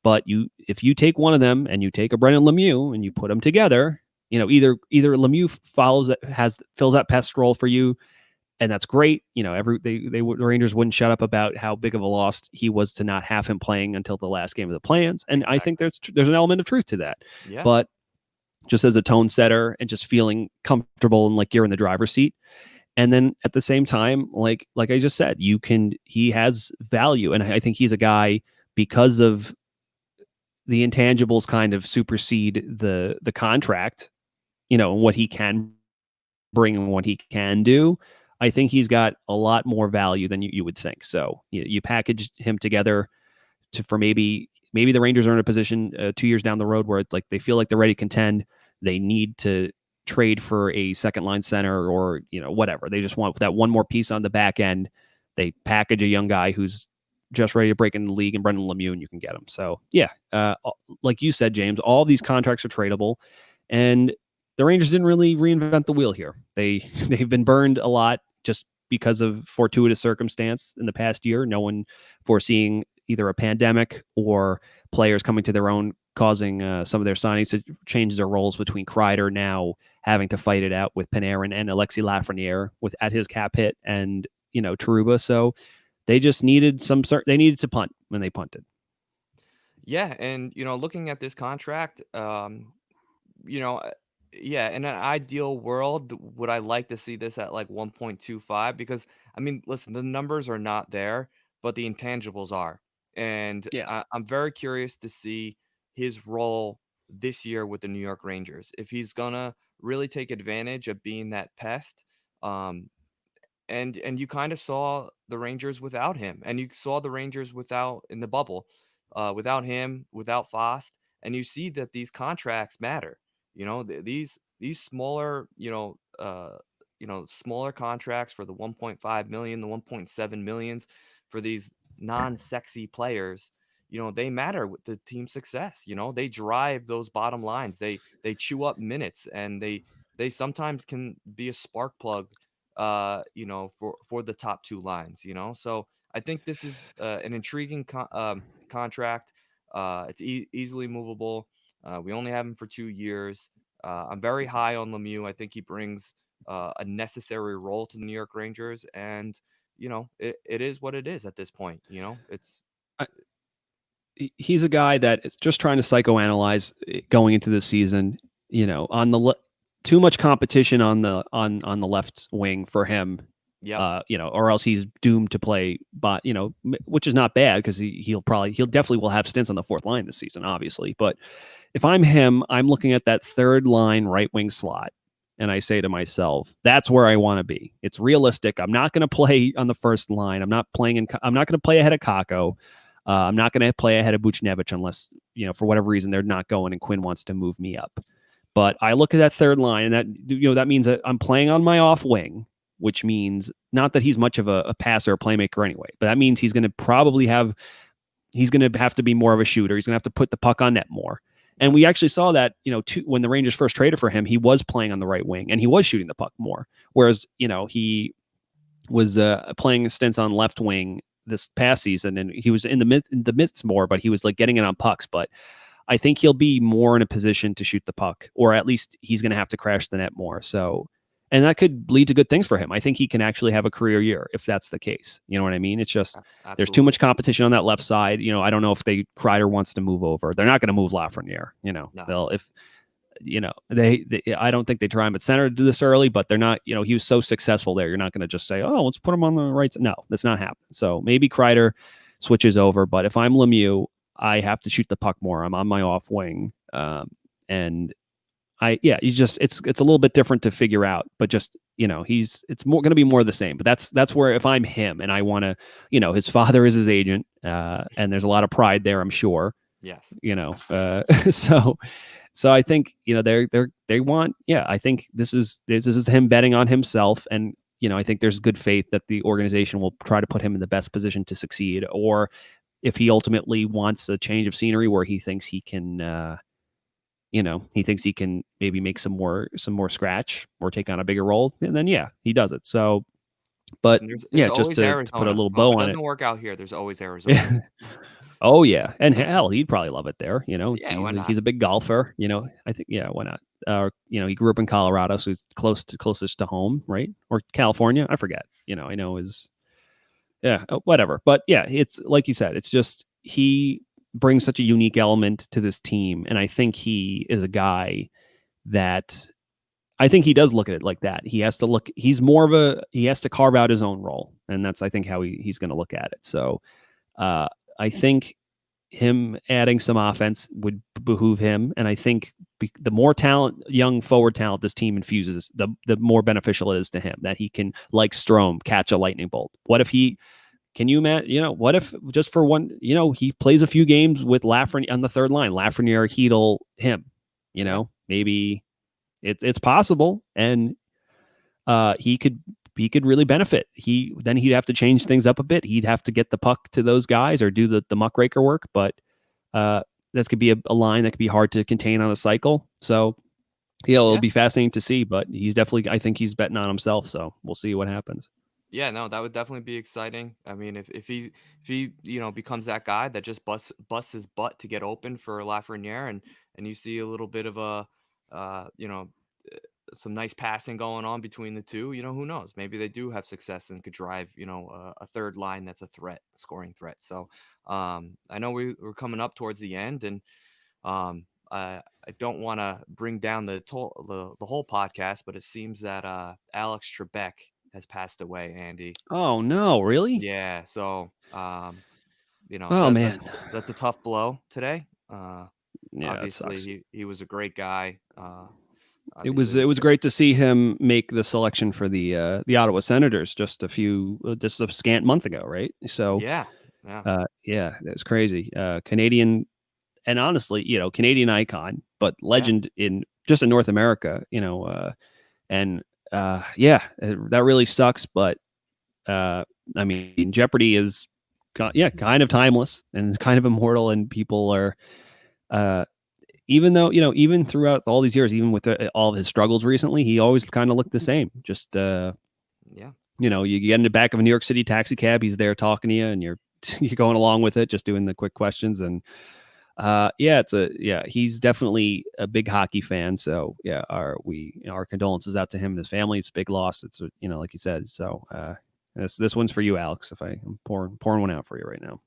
But if you take one of them and you take a Brendan Lemieux and you put them together, either Lemieux fills that pest role for you, and that's great. The Rangers wouldn't shut up about how big of a loss he was to not have him playing until the last game of the plans, and I think Exactly. there's an element of truth to that. Yeah. But just as a tone setter and just feeling comfortable and like you're in the driver's seat, and then at the same time, like I just said, he has value, and I think he's a guy because of the intangibles kind of supersede the contract, what he can bring and what he can do. I think he's got a lot more value than you would think. So you package him together for maybe the Rangers are in a position 2 years down the road where it's like they feel like they're ready to contend. They need to trade for a second line center or whatever. They just want that one more piece on the back end. They package a young guy who's just ready to break into the league and Brendan Lemieux, and you can get him. So yeah, like you said, James, all these contracts are tradable, and the Rangers didn't really reinvent the wheel here. They've been burned a lot just because of fortuitous circumstance in the past year. No one foreseeing either a pandemic or players coming to their own, causing some of their signings to change their roles between Kreider now having to fight it out with Panarin and Alexis Lafreniere at his cap hit and Trouba. So they just needed they needed to punt when they punted. Yeah, and looking at this contract, you know, uh, yeah, in an ideal world, would I like to see this at like 1.25? Because I mean, listen, the numbers are not there, but the intangibles are. And Yeah. I'm very curious to see his role this year with the New York Rangers. If he's gonna really take advantage of being that pest, um, and you kind of saw the Rangers without him, and you saw the Rangers without in the bubble, without him, without Fost, and you see that these contracts matter. These smaller, smaller contracts for the 1.5 million, the 1.7 millions for these non-sexy players. They matter with the team success. They drive those bottom lines. They chew up minutes, and they sometimes can be a spark plug for the top two lines. So I think this is an intriguing contract. It's easily movable. We only have him for 2 years. I'm very high on Lemieux. I think he brings a necessary role to the New York Rangers, and it is what it is at this point. It's I, he's a guy that is just trying to psychoanalyze going into the season. On too much competition on the left wing for him. Yep. Or else he's doomed to play, but which is not bad because he'll definitely will have stints on the fourth line this season, obviously. But if I'm him, I'm looking at that third line right wing slot, and I say to myself, that's where I want to be. It's realistic. I'm not going to play on the first line. I'm not going to play ahead of Kakko. I'm not going to play ahead of Buchnevich unless, for whatever reason, they're not going and Quinn wants to move me up. But I look at that third line, and that means that I'm playing on my off wing, which means not that he's much of a passer or playmaker anyway, but that means he's going to have to be more of a shooter. He's going to have to put the puck on net more. And we actually saw that, when the Rangers first traded for him, he was playing on the right wing and he was shooting the puck more. Whereas, he was playing stints on left wing this past season, and he was in the midst more, but he was like getting it on pucks. But I think he'll be more in a position to shoot the puck, or at least he's going to have to crash the net more. So, and that could lead to good things for him. I think he can actually have a career year if that's the case. You know what I mean? It's just there's too Absolutely. much competition on that left side. I don't know if Kreider wants to move over. They're not going to move Lafreniere. No. They'll if they I don't think they try him at center to do this early, but they're not. He was so successful there. You're not going to just say, oh, let's put him on the right side. No, that's not happening. So maybe Kreider switches over, but if I'm Lemieux, I have to shoot the puck more. I'm on my off wing, and it's a little bit different to figure out, but just it's more going to be more of the same. But that's where if I'm him and I want to, his father is his agent, and there's a lot of pride there, I'm sure. Yes. So I think they want, I think this is him betting on himself, and I think there's good faith that the organization will try to put him in the best position to succeed, or if he ultimately wants a change of scenery where he thinks he can maybe make some more scratch or take on a bigger role, and then he does it. So, but Listen, there's just always to put a Arizona. little So if bow it on it. doesn't work out here, there's always Arizona. Oh yeah, and hell, he'd probably love it there. Yeah, why not? He's a big golfer. I think why not? He grew up in Colorado, so he's closest to home, right? Or California, I forget. I know is whatever. But it's like you said, it's just he brings such a unique element to this team, and I think he is a guy that I think he does look at it like that. He has to look. He has to carve out his own role, and that's I think how he's going to look at it. So I think him adding some offense would behoove him, and I think the more young forward talent this team infuses, the more beneficial it is to him that he can, like Strome, catch a lightning bolt. What if he? Can you imagine? What if just for one? He plays a few games with Lafreniere on the third line. Lafreniere, Heedle, him. Yeah. Maybe it's possible, and he could really benefit. Then he'd have to change things up a bit. He'd have to get the puck to those guys or do the muckraker work, but this could be a line that could be hard to contain on a cycle. So it'll Yeah. be fascinating to see, but I think he's betting on himself. So we'll see what happens. Yeah, no, that would definitely be exciting. I mean, if he becomes that guy that just busts his butt to get open for Lafreniere, and you see a little bit of a uh, you know uh, some nice passing going on between the two, who knows? Maybe they do have success and could drive, a third line that's a threat, scoring threat. So, I know we're coming up towards the end, and I don't want to bring down the whole podcast, but it seems that Alex Trebek has passed away, Andy. Oh no, really? Yeah, so Oh man. that's a tough blow today. Yeah, it Obviously sucks. he was a great guy. It Obviously, was great to see him make the selection for the Ottawa Senators just a scant month ago, right? So yeah, yeah, that was crazy. Canadian, and honestly, Canadian icon, but yeah, legend in North America, and that really sucks. But I mean, Jeopardy is kind of timeless and kind of immortal, and people are uh, even though even throughout all these years, even with all of his struggles recently, he always kind of looked the same. Just yeah, you get in the back of a New York City taxi cab, he's there talking to you, and you're you're going along with it, just doing the quick questions, and He's definitely a big hockey fan. So yeah, our condolences out to him and his family. It's a big loss. It's like you said. So this one's for you, Alex. If I'm pouring one out for you right now.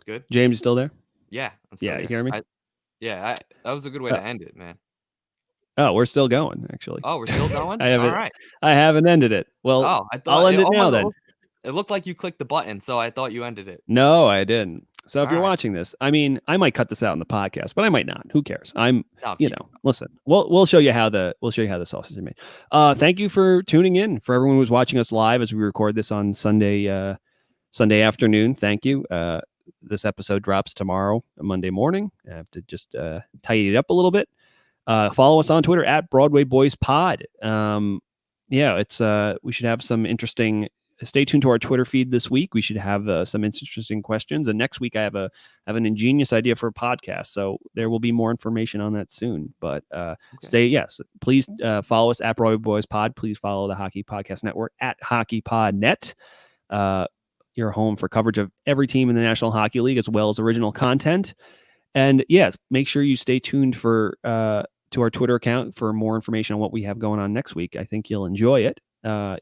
Good. James, you still there? Yeah, I'm still Yeah, you here. hear me? That was a good way Uh, to end it, man. oh, we're still going. Actually, Oh, we're still going? I haven't Alright. I haven't ended it. Well, Oh, I I'll thought end it it now almost then. it looked like you clicked the button, so I thought you ended it. No, I didn't. So if you're Alright. watching this, I mean, I might cut this out in the podcast, but I might not. Who cares? No, keep it. Listen, we'll show you how the sausage is made. Thank you for tuning in. For everyone who's watching us live as we record this on Sunday afternoon, thank you. This episode drops tomorrow, Monday morning. I have to just tidy it up a little bit. Follow us on Twitter at Broadway Boys Pod. It's we should have some interesting. Stay tuned to our Twitter feed this week. We should have some interesting questions, and next week I have an ingenious idea for a podcast. So there will be more information on that soon. But Okay. please follow us at Broadway Boys Pod. Please follow the Hockey Podcast Network at HockeyPodNet. Your home for coverage of every team in the National Hockey League, as well as original content. And yes, make sure you stay tuned for to our Twitter account for more information on what we have going on next week. I think you'll enjoy it.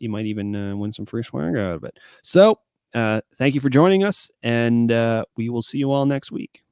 You might even win some free swag out of it. So thank you for joining us, and we will see you all next week.